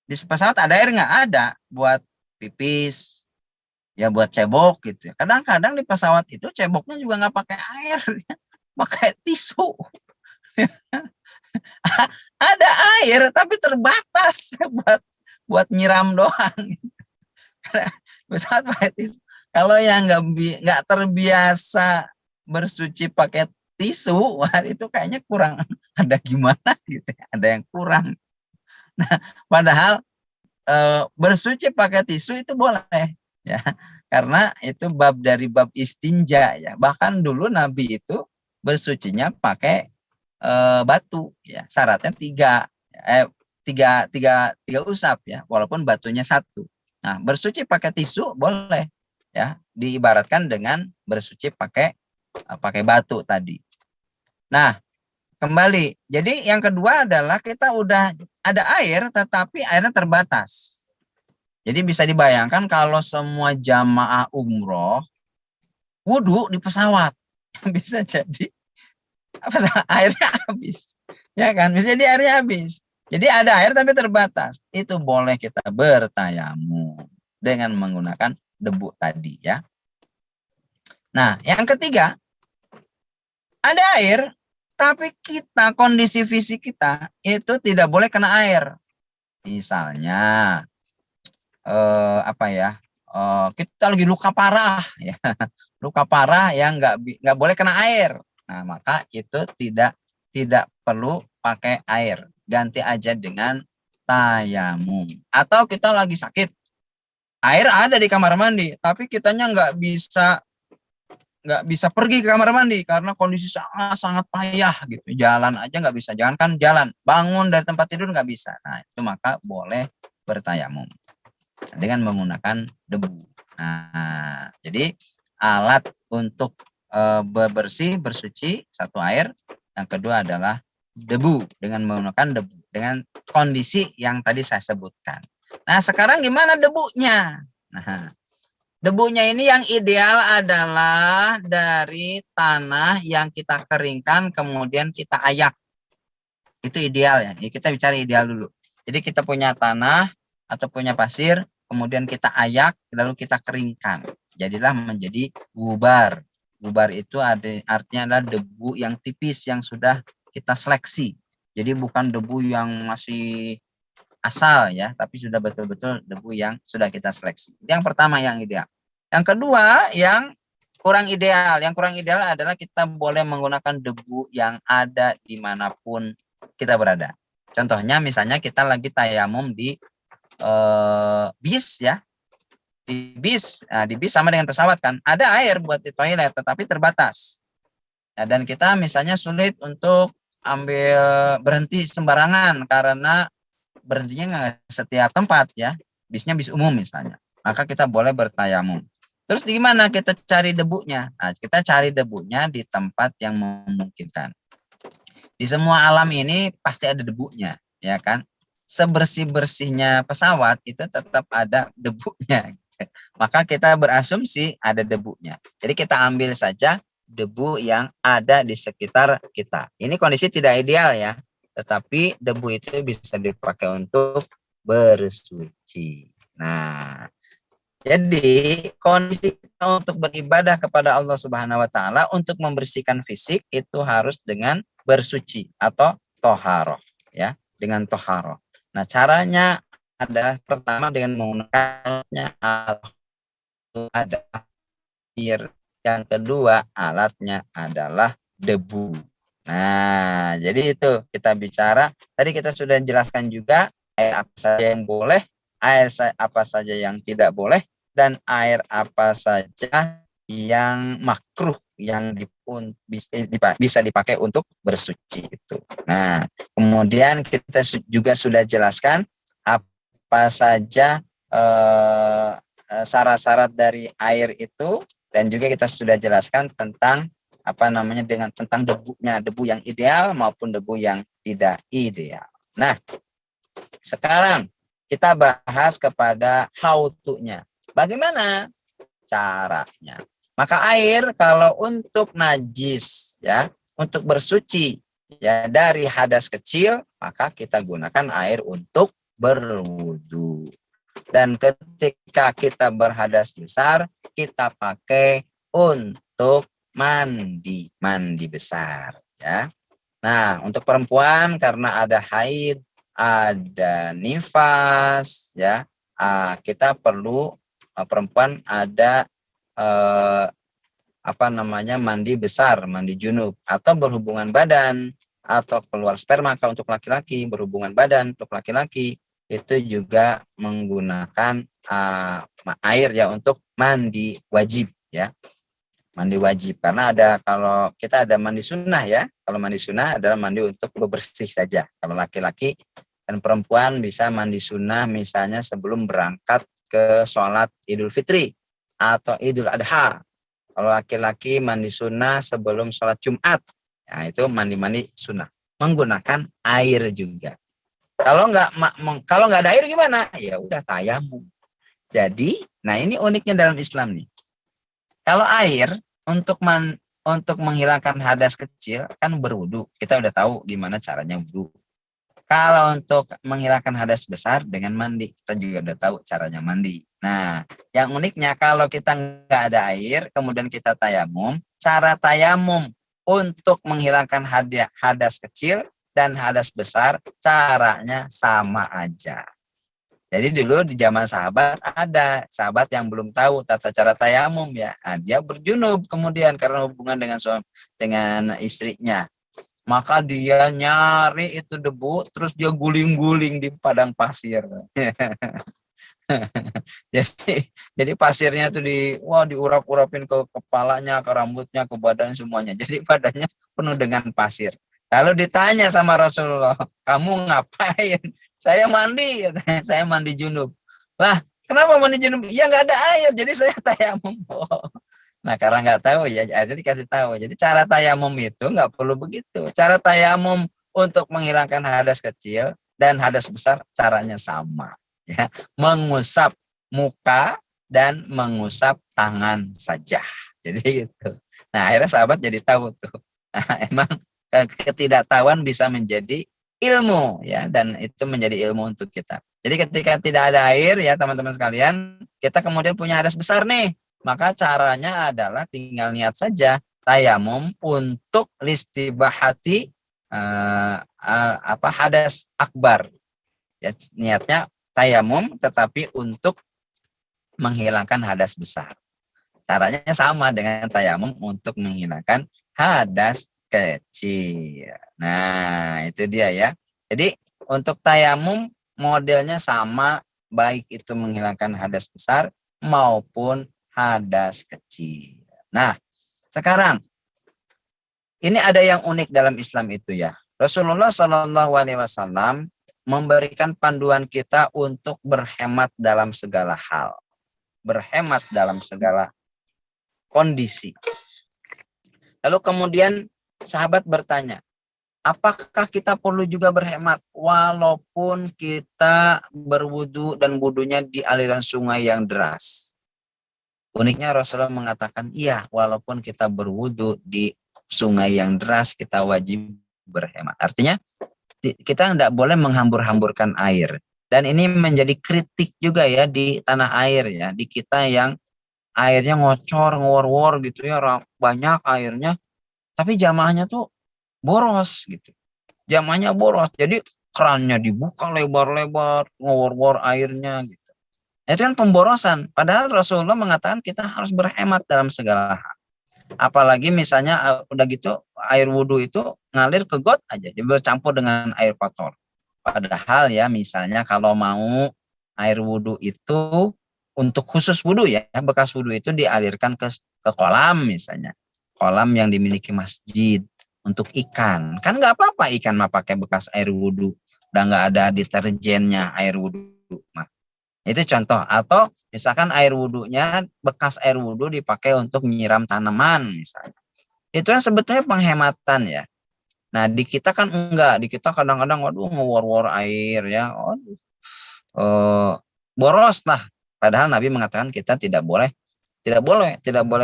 Di pesawat ada air nggak? Ada buat pipis, ya buat cebok gitu. Kadang-kadang di pesawat itu ceboknya juga nggak pakai air, pakai tisu. Ada air tapi terbatas buat nyiram doang. Pesawat pakai tisu. Kalau yang nggak terbiasa bersuci pakai tisu, wah itu kayaknya kurang, ada gimana gitu, ada yang kurang. Nah, padahal bersuci pakai tisu itu boleh ya, karena itu bab dari bab istinja ya. Bahkan dulu Nabi itu bersucinya pakai batu ya, syaratnya tiga usap ya, walaupun batunya satu. Nah, bersuci pakai tisu boleh. ya, diibaratkan dengan bersuci pakai batu tadi. Nah, kembali. Jadi yang kedua adalah kita udah ada air tetapi airnya terbatas. Jadi bisa dibayangkan kalau semua jamaah umroh wudhu di pesawat, bisa jadi airnya habis. Ya kan? Bisa jadi airnya habis. Jadi ada air tapi terbatas. Itu boleh kita bertayamum dengan menggunakan debu tadi ya. Nah, yang ketiga, ada air tapi kita kondisi fisik kita itu tidak boleh kena air. Misalnya kita lagi luka parah ya. Luka parah yang nggak boleh kena air. Nah, maka itu tidak perlu pakai air. Ganti aja dengan tayamum. Atau kita lagi sakit. Air ada di kamar mandi, tapi kitanya nggak bisa pergi ke kamar mandi karena kondisi sangat payah gitu. Jalan aja nggak bisa. Jangankan jalan, bangun dari tempat tidur nggak bisa. Nah, itu maka boleh bertayamum dengan menggunakan debu. Nah, jadi alat untuk bersih, bersuci, satu air. Yang kedua adalah debu, dengan menggunakan debu. Dengan kondisi yang tadi saya sebutkan. Nah, sekarang gimana debunya? Nah, debunya ini yang ideal adalah dari tanah yang kita keringkan, kemudian kita ayak. Itu ideal ya. Kita bicara ideal dulu. Jadi kita punya tanah atau punya pasir, kemudian kita ayak, lalu kita keringkan. Jadilah menjadi gubar. Gubar itu artinya adalah debu yang tipis yang sudah kita seleksi. Jadi bukan debu yang masih asal ya, tapi sudah betul-betul debu yang sudah kita seleksi. Itu yang pertama yang ideal. Yang kedua yang kurang ideal. Yang kurang ideal adalah kita boleh menggunakan debu yang ada dimanapun kita berada. Contohnya misalnya kita lagi tayamum di bis ya. Di bis sama dengan pesawat kan. Ada air buat di toilet tetapi terbatas. Ya, dan kita misalnya sulit untuk berhenti sembarangan karena berhentinya nggak setiap tempat ya, bisnya bis umum misalnya, maka kita boleh bertayamum. Terus di mana kita cari debunya? Nah, kita cari debunya di tempat yang memungkinkan. Di semua alam ini pasti ada debunya, ya kan? Sebersih-bersihnya pesawat itu tetap ada debunya. Maka kita berasumsi ada debunya. Jadi kita ambil saja debu yang ada di sekitar kita. Ini kondisi tidak ideal ya. Tetapi debu itu bisa dipakai untuk bersuci. Nah, jadi kondisi kita untuk beribadah kepada Allah Subhanahu wa taala untuk membersihkan fisik itu harus dengan bersuci atau toharoh ya, dengan toharoh. Nah, caranya adalah pertama dengan menggunakannya ada air. Yang kedua alatnya adalah debu. Nah, jadi itu kita bicara. Tadi kita sudah jelaskan juga air apa saja yang boleh, air apa saja yang tidak boleh, dan air apa saja yang makruh yang bisa dipakai untuk bersuci itu. Nah, kemudian kita juga sudah jelaskan apa saja syarat-syarat dari air itu, dan juga kita sudah jelaskan tentang tentang debunya, debu yang ideal maupun debu yang tidak ideal. Nah, sekarang kita bahas kepada how-to-nya. Bagaimana caranya? Maka air kalau untuk najis ya, untuk bersuci ya dari hadas kecil, maka kita gunakan air untuk berwudu. Dan ketika kita berhadas besar, kita pakai untuk mandi besar ya. Nah, untuk perempuan karena ada haid, ada nifas ya, kita perlu perempuan ada mandi besar, mandi junub, atau berhubungan badan, atau keluar sperma. Kalau untuk laki-laki berhubungan badan, untuk laki-laki itu juga menggunakan air ya untuk mandi wajib ya. Mandi wajib karena kalau kita ada mandi sunnah ya. Kalau mandi sunnah adalah mandi untuk bersih saja. Kalau laki-laki dan perempuan bisa mandi sunnah misalnya sebelum berangkat ke sholat Idul Fitri atau Idul Adha. Kalau laki-laki mandi sunnah sebelum sholat Jumat, nah itu mandi-mandi sunnah menggunakan air juga. Kalau nggak ada air gimana? Ya udah tayamum. Jadi, nah ini uniknya dalam Islam nih. Kalau air untuk menghilangkan hadas kecil kan berwudu. Kita udah tahu gimana caranya wudu. Kalau untuk menghilangkan hadas besar dengan mandi, kita juga udah tahu caranya mandi. Nah, yang uniknya kalau kita nggak ada air, kemudian kita tayamum, cara tayamum untuk menghilangkan hadas kecil dan hadas besar, caranya sama aja. Jadi dulu di zaman sahabat ada sahabat yang belum tahu tata cara tayamum ya. Nah, dia berjunub kemudian karena hubungan dengan istrinya. Maka dia nyari itu debu, terus dia guling-guling di padang pasir. jadi pasirnya tuh diurap-urapin ke kepalanya, ke rambutnya, ke badan semuanya. Jadi badannya penuh dengan pasir. Lalu ditanya sama Rasulullah, kamu ngapain? Saya mandi, saya mandi junub. Lah, kenapa mandi junub? Ya nggak ada air, jadi saya tayamum. Nah, karena nggak tahu ya, akhirnya dikasih tahu. Jadi cara tayamum itu nggak perlu begitu. Cara tayamum untuk menghilangkan hadas kecil dan hadas besar caranya sama. Ya, mengusap muka dan mengusap tangan saja. Jadi itu. Nah, akhirnya sahabat jadi tahu tuh. Nah, emang ketidaktahuan bisa menjadi ilmu ya, dan itu menjadi ilmu untuk kita. Jadi ketika tidak ada air ya teman-teman sekalian, kita kemudian punya hadas besar nih. Maka caranya adalah tinggal niat saja tayamum untuk listibahati hadas akbar. Ya, niatnya tayamum tetapi untuk menghilangkan hadas besar. Caranya sama dengan tayamum untuk menghilangkan hadas kecil. Nah, itu dia ya. Jadi untuk tayamum modelnya sama, baik itu menghilangkan hadas besar maupun hadas kecil. Nah, sekarang ini ada yang unik dalam Islam itu ya. Rasulullah Shallallahu Alaihi Wasallam memberikan panduan kita untuk berhemat dalam segala hal, berhemat dalam segala kondisi. Lalu kemudian sahabat bertanya, apakah kita perlu juga berhemat walaupun kita berwudu dan wudunya di aliran sungai yang deras? Uniknya Rasulullah mengatakan, iya, walaupun kita berwudu di sungai yang deras, kita wajib berhemat. Artinya, kita tidak boleh menghambur-hamburkan air. Dan ini menjadi kritik juga ya di tanah air ya. Di kita yang airnya ngocor, ngor-ngor gitu ya, banyak airnya. Tapi jamaahnya tuh boros gitu. Jamaahnya boros. Jadi kerannya dibuka lebar-lebar, ngor-ngor airnya gitu. Itu kan pemborosan. Padahal Rasulullah mengatakan kita harus berhemat dalam segala hal. Apalagi misalnya udah gitu air wudhu itu ngalir ke got aja, jadi bercampur dengan air kotor. Padahal ya misalnya kalau mau air wudhu itu untuk khusus wudhu ya, bekas wudhu itu dialirkan ke kolam misalnya. Kolam yang dimiliki masjid untuk ikan. Kan nggak apa-apa ikan mah pakai bekas air wudhu. Udah nggak ada deterjennya air wudhu mah. Itu contoh. Atau misalkan air wudhunya, bekas air wudhu dipakai untuk menyiram tanaman misalnya. Itu kan sebetulnya penghematan ya. Nah di kita kan enggak. Di kita kadang-kadang waduh ngewor-wor air ya. Boros lah. Padahal Nabi mengatakan kita tidak boleh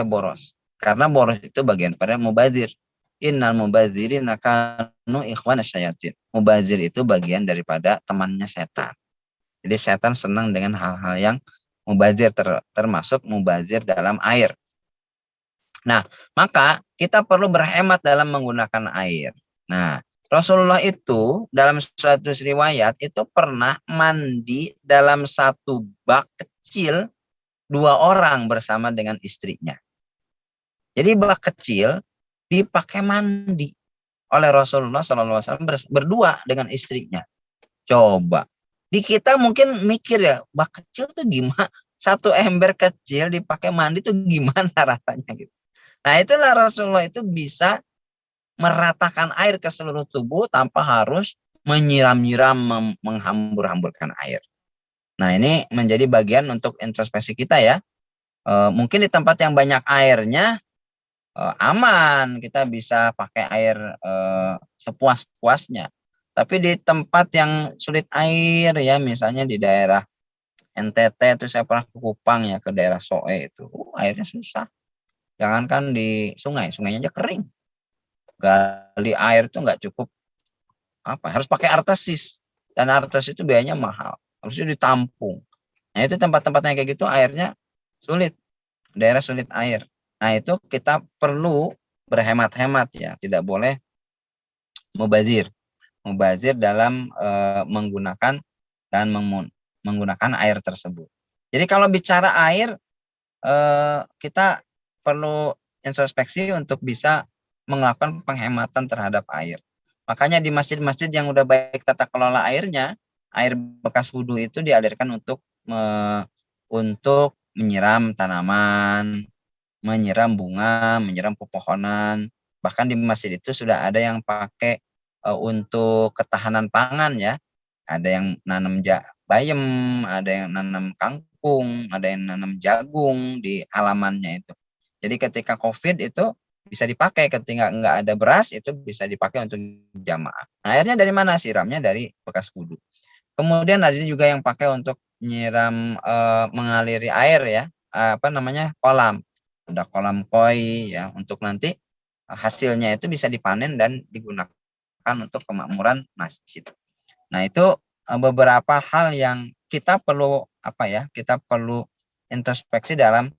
boros. Karena boros itu bagian pada mubazir. Innal mubazirina kanu ikhwana syayatin. Mubazir itu bagian daripada temannya setan. Jadi setan senang dengan hal-hal yang mubazir, termasuk mubazir dalam air. Nah, maka kita perlu berhemat dalam menggunakan air. Nah, Rasulullah itu dalam suatu riwayat itu pernah mandi dalam satu bak kecil 2 orang bersama dengan istrinya. Jadi bak kecil dipakai mandi oleh Rasulullah SAW berdua dengan istrinya. Coba. Di kita mungkin mikir ya, bak kecil tuh gimana? Satu ember kecil dipakai mandi tuh gimana rasanya gitu. Nah itulah Rasulullah itu bisa meratakan air ke seluruh tubuh tanpa harus menyiram-nyiram, menghambur-hamburkan air. Nah ini menjadi bagian untuk introspeksi kita ya. Mungkin di tempat yang banyak airnya aman, kita bisa pakai air sepuas-puasnya. Tapi di tempat yang sulit air ya, misalnya di daerah NTT itu saya pernah ke Kupang ya, ke daerah Soe itu, airnya susah. Jangankan di sungai, sungainya aja kering. Gali air itu nggak cukup, harus pakai artesis, dan artesis itu biayanya mahal, harusnya ditampung. Nah itu tempat-tempat yang kayak gitu airnya sulit, daerah sulit air. Nah itu kita perlu berhemat-hemat ya, tidak boleh mubazir dalam menggunakan dan menggunakan air tersebut. Jadi kalau bicara air, kita perlu introspeksi untuk bisa melakukan penghematan terhadap air. Makanya di masjid-masjid yang udah baik tata kelola airnya, air bekas wudhu itu dialirkan untuk menyiram tanaman, menyiram bunga, menyiram pepohonan. Bahkan di masjid itu sudah ada yang pakai untuk ketahanan pangan ya. Ada yang nanam bayam, ada yang nanam kangkung, ada yang nanam jagung di halamannya itu. Jadi ketika COVID itu bisa dipakai, ketika nggak ada beras itu bisa dipakai untuk jamaah. Nah, airnya dari mana? Siramnya dari bekas wudhu. Kemudian ada juga yang pakai untuk nyiram mengaliri air ya, kolam. Udah kolam koi ya, untuk nanti hasilnya itu bisa dipanen dan digunakan untuk kemakmuran masjid. Nah, itu beberapa hal yang kita perlu kita perlu introspeksi dalam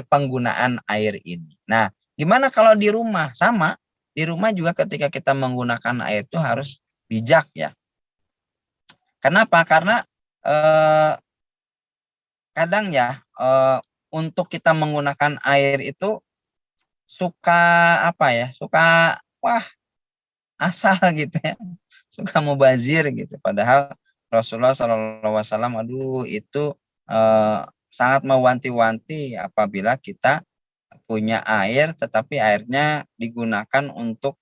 penggunaan air ini. Nah, gimana kalau di rumah? Sama, di rumah juga ketika kita menggunakan air itu harus bijak ya. Kenapa? Karena kadang ya untuk kita menggunakan air itu suka asal gitu ya, suka mubazir gitu. Padahal Rasulullah SAW itu sangat mewanti-wanti apabila kita punya air tetapi airnya digunakan untuk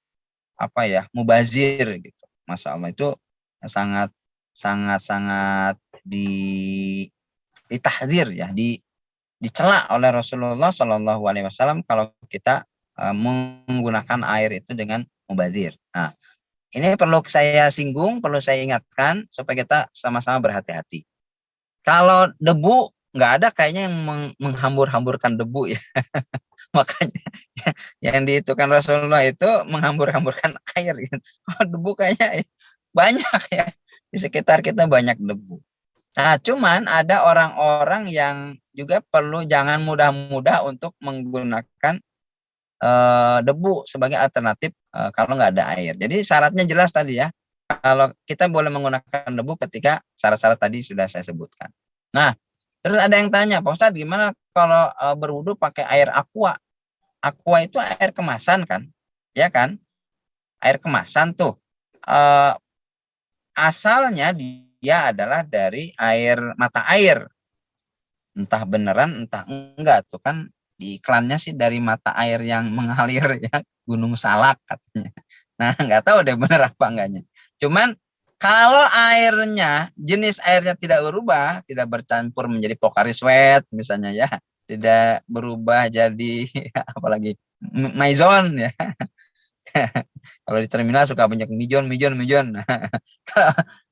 mubazir gitu. Masya Allah, itu sangat ditahdzir ya, dicela oleh Rasulullah SAW kalau kita menggunakan air itu dengan mubazir. Nah, ini perlu saya singgung, perlu saya ingatkan supaya kita sama-sama berhati-hati. Kalau debu, nggak ada kayaknya yang menghambur-hamburkan debu ya. Makanya yang diitukan Rasulullah itu menghambur-hamburkan air. Gitu. Oh, debu kayaknya banyak ya. Di sekitar kita banyak debu. Nah, cuman ada orang-orang yang juga perlu jangan mudah-mudah untuk menggunakan debu sebagai alternatif kalau nggak ada air. Jadi syaratnya jelas tadi ya. Kalau kita boleh menggunakan debu ketika syarat-syarat tadi sudah saya sebutkan. Nah, terus ada yang tanya, Pak Ustadz, gimana kalau berwudu pakai air aqua? Aqua itu air kemasan kan? Ya kan? Air kemasan tuh. Asalnya dia adalah dari mata air. Entah beneran, entah enggak. Tuh kan di iklannya sih dari mata air yang mengalir ya, Gunung Salak katanya. Nah, nggak tahu deh bener apa enggaknya. Cuman kalau jenis airnya tidak berubah, tidak bercampur menjadi Pocari Sweat misalnya ya, tidak berubah jadi apalagi Maison ya. Kalau di terminal suka banyak mijon.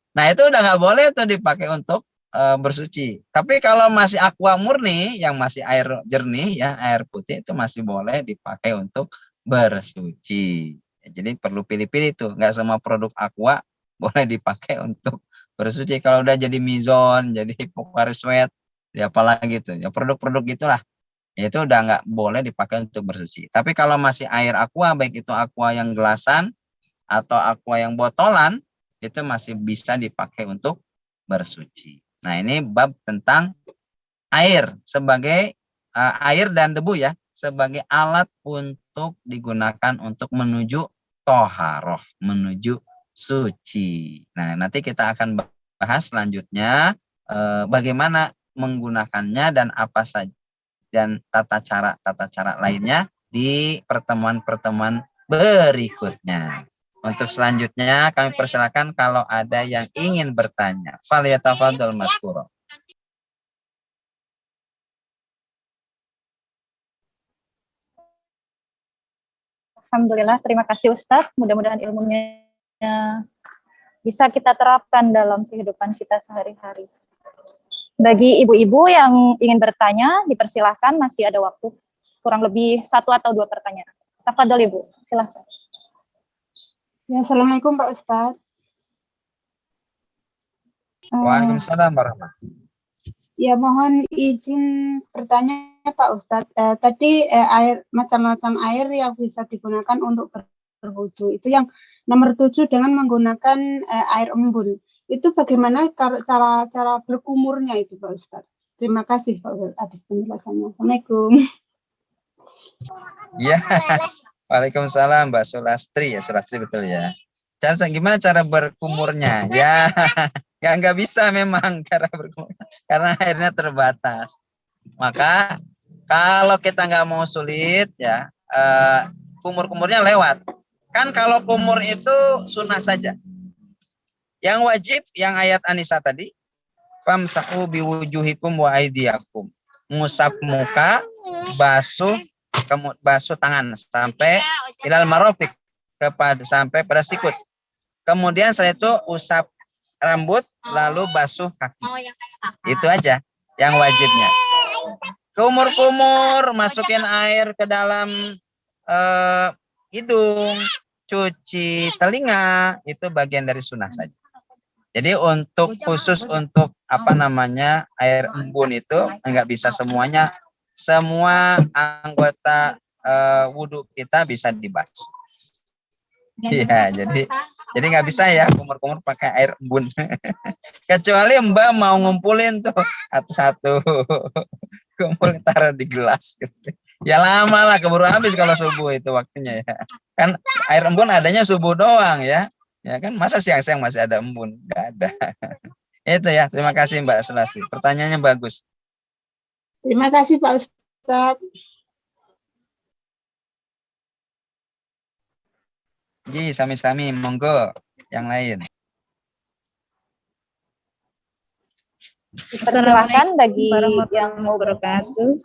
Nah, itu udah nggak boleh tuh dipakai untuk bersuci. Tapi kalau masih aqua murni yang masih air jernih ya, air putih, itu masih boleh dipakai untuk bersuci. Jadi perlu pilih-pilih tuh, nggak semua produk aqua boleh dipakai untuk bersuci. Kalau udah jadi Mizon, jadi Pocari Sweat, ya apalagi tuh, ya produk-produk gitulah, ya itu udah nggak boleh dipakai untuk bersuci. Tapi kalau masih air aqua, baik itu aqua yang gelasan atau aqua yang botolan, itu masih bisa dipakai untuk bersuci. Nah, ini bab tentang air sebagai air dan debu ya, sebagai alat untuk digunakan untuk menuju toharoh, menuju suci. Nah, nanti kita akan bahas selanjutnya bagaimana menggunakannya dan apa saja dan tata cara lainnya di pertemuan-pertemuan berikutnya. Untuk selanjutnya kami persilakan kalau ada yang ingin bertanya. Falyatafadhal maskura. Alhamdulillah, terima kasih Ustadz. Mudah-mudahan ilmunya bisa kita terapkan dalam kehidupan kita sehari-hari. Bagi ibu-ibu yang ingin bertanya, dipersilahkan, masih ada waktu. Kurang lebih 1 atau 2 pertanyaan. Tafadhol Ibu, silahkan. Ya, Assalamualaikum Pak Ustadz. Waalaikumsalam warahmatullahi. Ya, mohon izin bertanya Pak Ustadz. Tadi air macam-macam air yang bisa digunakan untuk berwudu. Itu yang nomor 7 dengan menggunakan air embun. Itu bagaimana cara berkumurnya itu Pak Ustadz? Terima kasih Pak Ustadz atas penjelasannya. Assalamualaikum. Ya, waalaikumsalam Mbak Sulastri ya, Sulastri betul ya. Gimana cara berkumurnya? Ya, nggak bisa memang cara berkumur karena airnya terbatas. Maka kalau kita nggak mau sulit ya, kumur-kumurnya lewat. Kan kalau kumur itu sunnah saja. Yang wajib yang ayat Anisa tadi, famsahu biwujuhikum wa aydiyakum. Ngusap muka, basuh tangan sampai ilal marafiq, sampai pada sikut. Kemudian setelah itu usap rambut lalu basuh kaki. Itu aja yang wajibnya. Kumur-kumur, masukin air ke dalam hidung, cuci telinga, itu bagian dari sunnah saja. Jadi khusus untuk air embun itu enggak bisa semuanya, semua anggota wudhu kita bisa dibasuh. Iya, jadi nggak bisa ya kumur-kumur pakai air embun. Kecuali Mbak mau ngumpulin tuh satu-satu, kumpulin taruh di gelas gitu. Ya lama lah, keburu habis kalau subuh itu waktunya ya. Kan air embun adanya subuh doang ya. Ya kan, masa siang-siang masih ada embun? Nggak ada. Itu ya, terima kasih Mbak Sulastri. Pertanyaannya bagus. Terima kasih Pak Ustadz. Ji, sami-sami, monggo yang lain. Persilahkan bagi yang mau Wabarakatuh.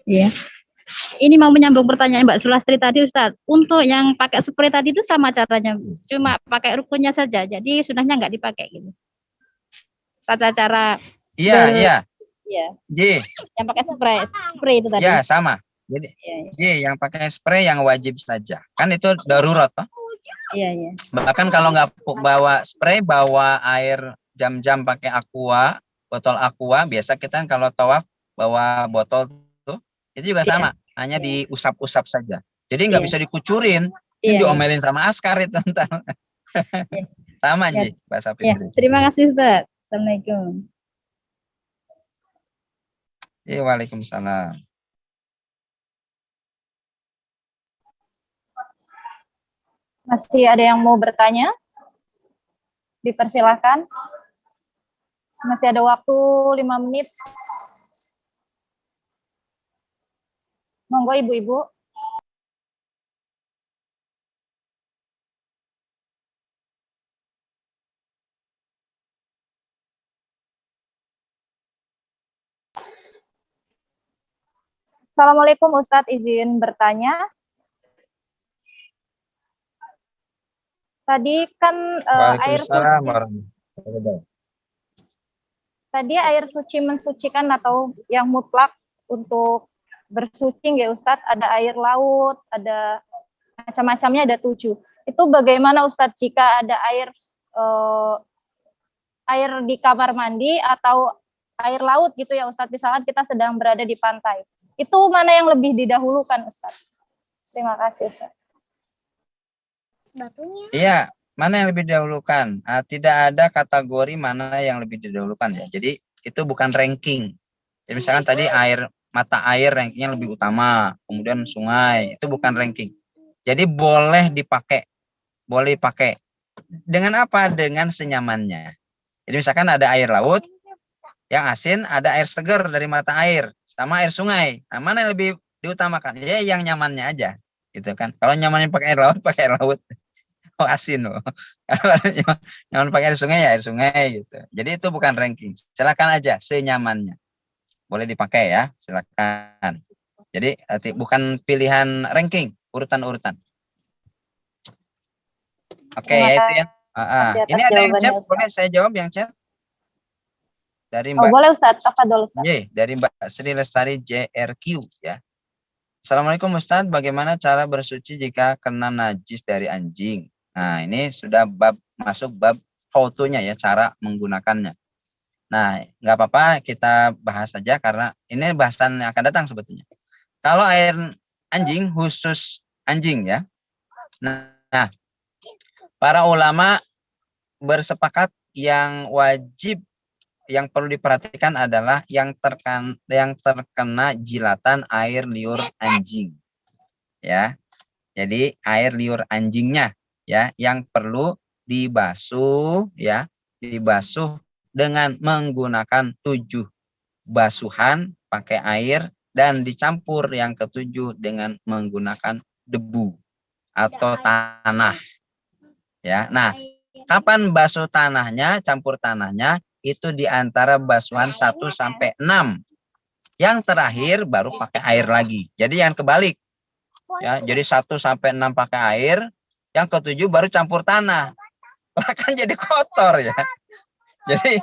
Ya. Ini mau menyambung pertanyaan Mbak Sulastri tadi Ustadz. Untuk yang pakai spray tadi itu sama caranya, cuma pakai rukunnya saja. Jadi sunahnya nggak dipakai gitu. Tata cara. Iya. Iya. Ji. Yang pakai spray itu tadi. Ya, sama. Jadi, yang pakai spray yang wajib saja. Kan itu darurat toh? Iya. Bahkan kalau nggak bawa spray, bawa air jam-jam pakai aqua, botol aqua. Biasa kita kalau tawaf bawa botol tuh, itu juga sama. Hanya diusap-usap saja. Jadi nggak bisa dikucurin. Diomelin sama askar itu ntar. Sama Ji, bahasa Fitri. Terima kasih Ustaz. Assalamualaikum. Waalaikumsalam. masih ada yang mau bertanya? Dipersilahkan. Masih ada waktu 5 menit. Monggo ibu-ibu. Assalamualaikum Ustadz, izin bertanya. Tadi kan air suci. Tadi air suci mensucikan atau yang mutlak untuk bersuci nggak Ustadz? Ada air laut, ada macam-macamnya, ada 7. Itu bagaimana Ustadz jika ada air di kamar mandi atau air laut gitu ya Ustadz? Misalkan kita sedang berada di pantai. Itu mana yang lebih didahulukan Ustadz? Terima kasih Ustadz. Iya, mana yang lebih didahulukan? Tidak ada kategori mana yang lebih didahulukan ya. Jadi itu bukan ranking. Jadi misalkan tadi mata air rankingnya lebih utama, kemudian sungai, itu bukan ranking. Jadi boleh dipakai. Dengan apa? Dengan senyamannya. Jadi misalkan ada air laut yang asin, ada air segar dari mata air, sama air sungai. Nah, mana yang lebih diutamakan? Ya yang nyamannya aja, gitu kan. Kalau nyamannya pakai air laut. Oh asin loh. Kalau nyaman pakai air sungai ya air sungai gitu. Jadi itu bukan ranking. Silakan aja senyamannya. Boleh dipakai ya, silakan. Jadi bukan pilihan ranking, urutan-urutan. Oke, Terima ya itu ya. kasih Ini atas ada yang jawabannya, chat, Ustaz. boleh saya jawab yang chat? Dari Oh, Mbak boleh Ustaz, tafadhol Ustaz. Dari Mbak Sri Lestari JRQ ya. Assalamualaikum Ustadz, bagaimana cara bersuci jika kena najis dari anjing? Nah, ini sudah masuk bab how-to-nya ya, cara menggunakannya. Nah, nggak apa-apa, kita bahas saja karena ini bahasan yang akan datang sebetulnya. Kalau air anjing, khusus anjing ya. Nah, para ulama bersepakat yang wajib, yang perlu diperhatikan adalah yang terkena jilatan air liur anjing. Ya. Jadi air liur anjingnya ya yang perlu dibasuh ya, dibasuh dengan menggunakan 7 basuhan pakai air dan dicampur yang ketujuh dengan menggunakan debu atau tanah ya. Nah, kapan basuh tanahnya, campur tanahnya itu di antara basuhan 1 sampai 6. Yang terakhir baru pakai air lagi. Jadi yang kebalik. Ya, jadi 1 sampai 6 pakai air, yang ketujuh baru campur tanah. Lah kan jadi kotor ya. Jadi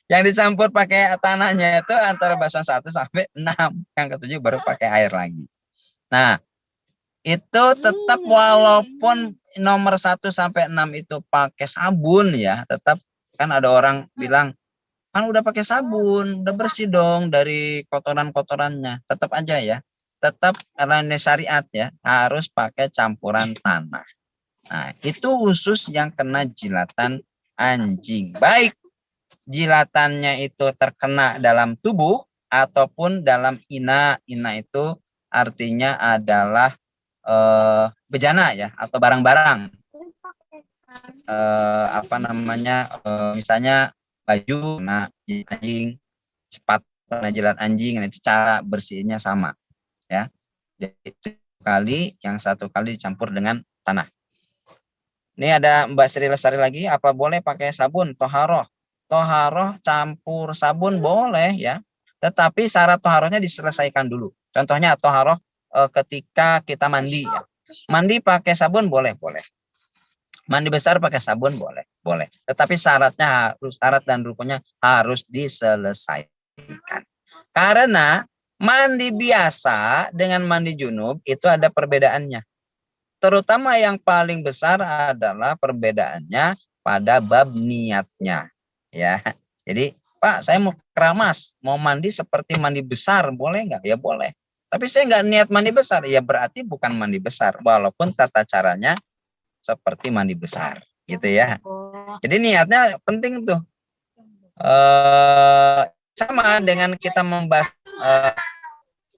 yang dicampur pakai tanahnya itu antara basuhan 1 sampai 6, yang ketujuh baru pakai air lagi. Nah, itu tetap walaupun nomor 1 sampai 6 itu pakai sabun ya, tetap kan ada orang bilang kan udah pakai sabun, udah bersih dong dari kotoran-kotorannya. Tetap aja ya, tetap karena ini syariat ya, harus pakai campuran tanah. Nah, itu khusus yang kena jilatan anjing. Baik jilatannya itu terkena dalam tubuh ataupun dalam ina. Ina itu artinya adalah bejana ya, atau barang-barang. Apa namanya, misalnya baju kena anjing, sepatu kena jilat anjing, nah itu cara bersihnya sama ya. Jadi itu kali, yang 1 kali dicampur dengan tanah. Ini ada Mbak Sri Lestari lagi, apa boleh pakai sabun toharoh? Toharoh campur sabun boleh ya, tetapi syarat toharohnya diselesaikan dulu. Contohnya toharoh ketika kita mandi ya. Mandi pakai sabun boleh. Mandi besar pakai sabun boleh. Tetapi syarat dan rukunnya harus diselesaikan. Karena mandi biasa dengan mandi junub itu ada perbedaannya. Terutama yang paling besar adalah perbedaannya pada bab niatnya. Ya. Jadi, Pak, saya mau keramas, mau mandi seperti mandi besar, boleh nggak? Ya boleh. Tapi saya nggak niat mandi besar, ya berarti bukan mandi besar. Walaupun tata caranya seperti mandi besar gitu ya. Jadi niatnya penting tuh. Sama dengan kita membasuh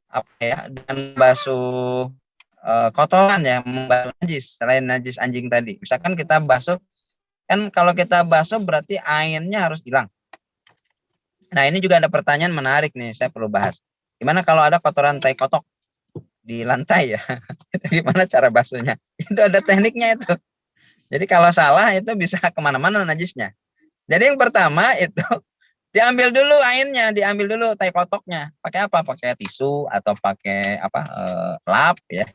apa ya, dengan basuh kotoran ya, membasuh najis selain najis anjing tadi. Misalkan kita basuh, kan kalau kita basuh berarti airnya harus hilang. Nah, ini juga ada pertanyaan menarik nih, saya perlu bahas. Gimana kalau ada kotoran tai kotok di lantai ya? Gimana cara basuhnya? Itu ada tekniknya itu. Jadi kalau salah itu bisa kemana-mana najisnya. Jadi yang pertama itu diambil dulu airnya, diambil dulu tai kotoknya. Pakai apa? Pakai tisu atau pakai apa? Lap ya.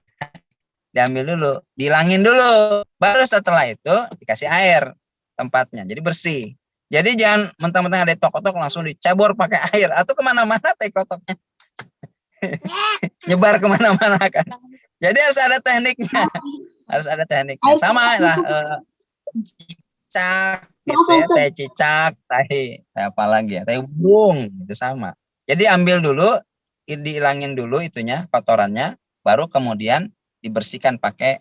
Diambil dulu, dihilangin dulu. Baru setelah itu dikasih air tempatnya. Jadi bersih. Jadi jangan mentang-mentang ada kotok langsung dicebur pakai air atau kemana-mana tai kotoknya. Nyebar kemana-mana kan. Jadi harus ada tekniknya. Harus ada tekniknya. Sama lah cicak gitu ya, teh cicak, teh apa lagi ya, teh burung itu sama. Jadi ambil dulu, dihilangin dulu itunya kotorannya, baru kemudian disucikan pakai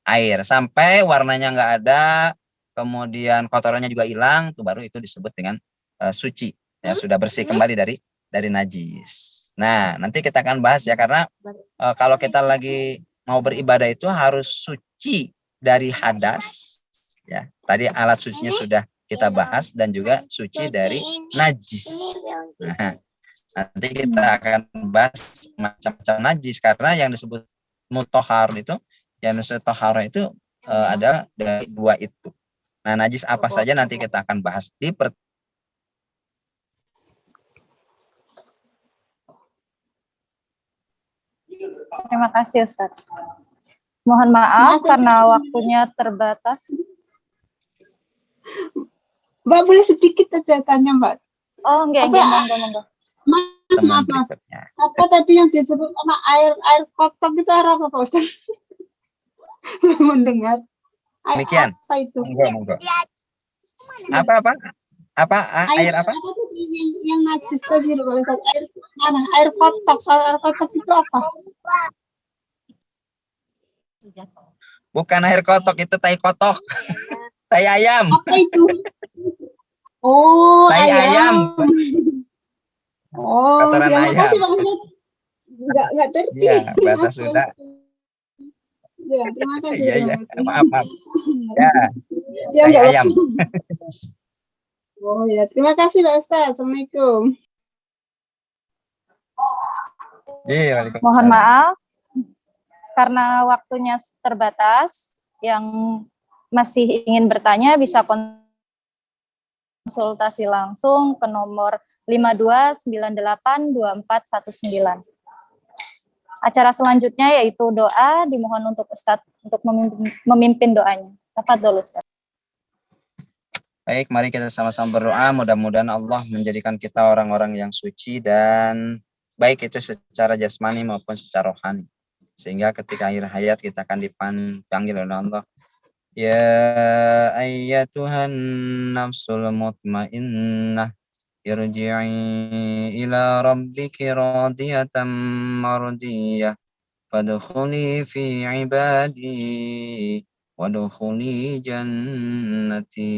air sampai warnanya nggak ada, kemudian kotorannya juga hilang, tuh baru itu disebut dengan suci ya, sudah bersih kembali dari najis. Nah, nanti kita akan bahas ya, karena kalau kita lagi mau beribadah itu harus suci dari hadas ya. Tadi alat sucinya sudah kita bahas dan juga suci dari najis. Nah, nanti kita akan bahas macam-macam najis karena yang disebut mutahhar itu, yang disebut tahara itu adalah dari 2 itu. Nah, najis apa saja nanti kita akan bahas di Terima kasih Ustaz. Mohon maaf Maaf, karena Ustaz. waktunya terbatas. Mbak boleh sedikit aja tanya Mbak. Oh, enggak, monggo. Teman Maaf. berikutnya. Apa tadi yang disebut sama air kotor itu arah apa Pak Ustaz? Belum mendengar. Demikian. Apa itu? Monggo. Apa? Air apa? Apa tuh yang najis tadi loh, Pak Ustaz? Air kotor. Air kotor itu apa? Bukan air kotok, itu tai kotok. Tai ayam. Apa itu? Oh, Tai ayam. Oh, Kotoran terima ayam. kasih Pak Ustaz. Enggak tertib. Iya, bahasa Sunda. Ya, terima kasih. Iya. Maaf. Ya, Ya, tai enggak ayam. Oh ya, terima kasih Pak Ustaz. Assalamualaikum. Iya, waalaikumsalam. Mohon maaf karena waktunya terbatas. Yang masih ingin bertanya bisa konsultasi langsung ke nomor 52982419. Acara selanjutnya yaitu doa, dimohon untuk Ustadz untuk memimpin doanya. Tafadhol Ustadz. Baik, mari kita sama-sama berdoa. Mudah-mudahan Allah menjadikan kita orang-orang yang suci dan baik itu secara jasmani maupun secara rohani. Sehingga ketika akhir hayat kita akan dipanggil oleh Allah. Ya ayyatuhan nafsul mutmainnah irji'i ila rabbiki radiyatan mardiyah fadkhuli fi ibadi wadkhuli jannati.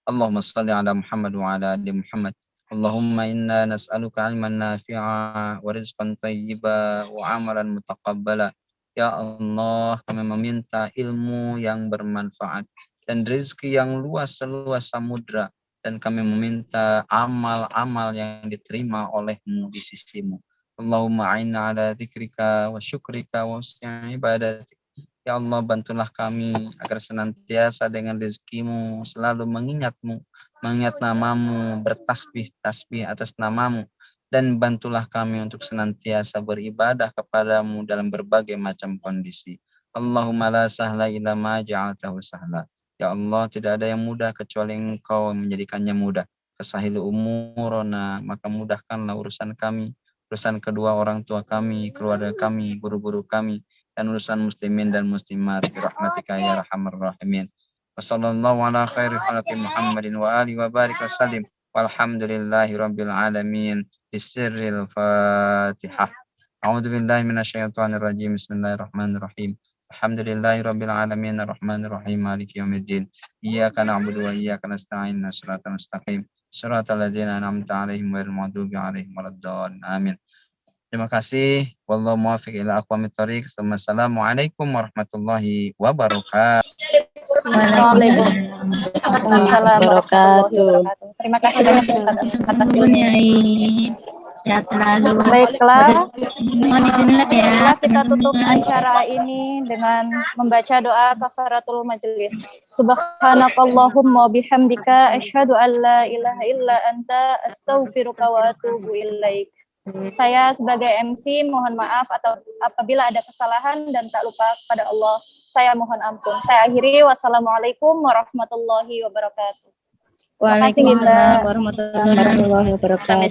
Allahumma salli ala Muhammad wa ala ali Muhammad. Allahumma inna nas'aluka ilman nafi'a wa rizqan tayyiba wa amalan mutaqabbala. Ya Allah, kami meminta ilmu yang bermanfaat dan rezeki yang luas seluas samudra, dan kami meminta amal-amal yang diterima oleh-Mu di sisi-Mu. Allahumma a'inna ala dzikrika wa syukrika wa husni ibadatik. Ya Allah, bantulah kami agar senantiasa dengan rezeki-Mu selalu mengingat-Mu, mengingat nama-Mu, bertasbih-tasbih atas nama-Mu, dan bantulah kami untuk senantiasa beribadah kepadamu dalam berbagai macam kondisi. Allahumma la sahla illa ma ja'altahu sahla. Ya Allah, tidak ada yang mudah kecuali Engkau menjadikannya mudah. Fasahilu umurona, maka mudahkanlah urusan kami, urusan kedua orang tua kami, keluarga kami, guru-guru kami, dan urusan muslimin dan muslimat. Birahmatika ya arhamar rahimin. Wassallallahu ala khairi khalqi Muhammadin wa alihi wa barik wa sallim. Walhamdulillahi rabbil alamin. Bisirril Fatihah. A'udzu billahi minasyaitonir rajim. Bismillahirrahmanirrahim. Alhamdulillahi rabbil alamin arrahmanir rahim maliki yaumiddin. Iyyaka na'budu wa iyyaka nasta'in. Shiratal mustaqim. Shiratal ladzina an'amta 'alaihim ghairil maghdubi 'alaihim waladdallin. Amin. Terima kasih. Wallahu muwaffiq ila aqwamit thoriq. Assalamualaikum warahmatullahi wabarakatuh. Waalaikumsalam warahmatullahi wabarakatuh. Terima kasih banyak Ustaz atas ilmunya. Ya selalu. Baiklah, Mohon izinlah ya. Baiklah, kita tutup acara ini dengan membaca doa kafaratul majelis. Subhanakallahumma bihamdika asyhadu an la ilaha illa anta astaghfiruka wa atubu ilaik. Saya sebagai MC mohon maaf atau apabila ada kesalahan dan tak lupa kepada Allah, saya mohon ampun. Saya akhiri, wassalamualaikum warahmatullahi wabarakatuh. Waalaikumsalam warahmatullahi wabarakatuh.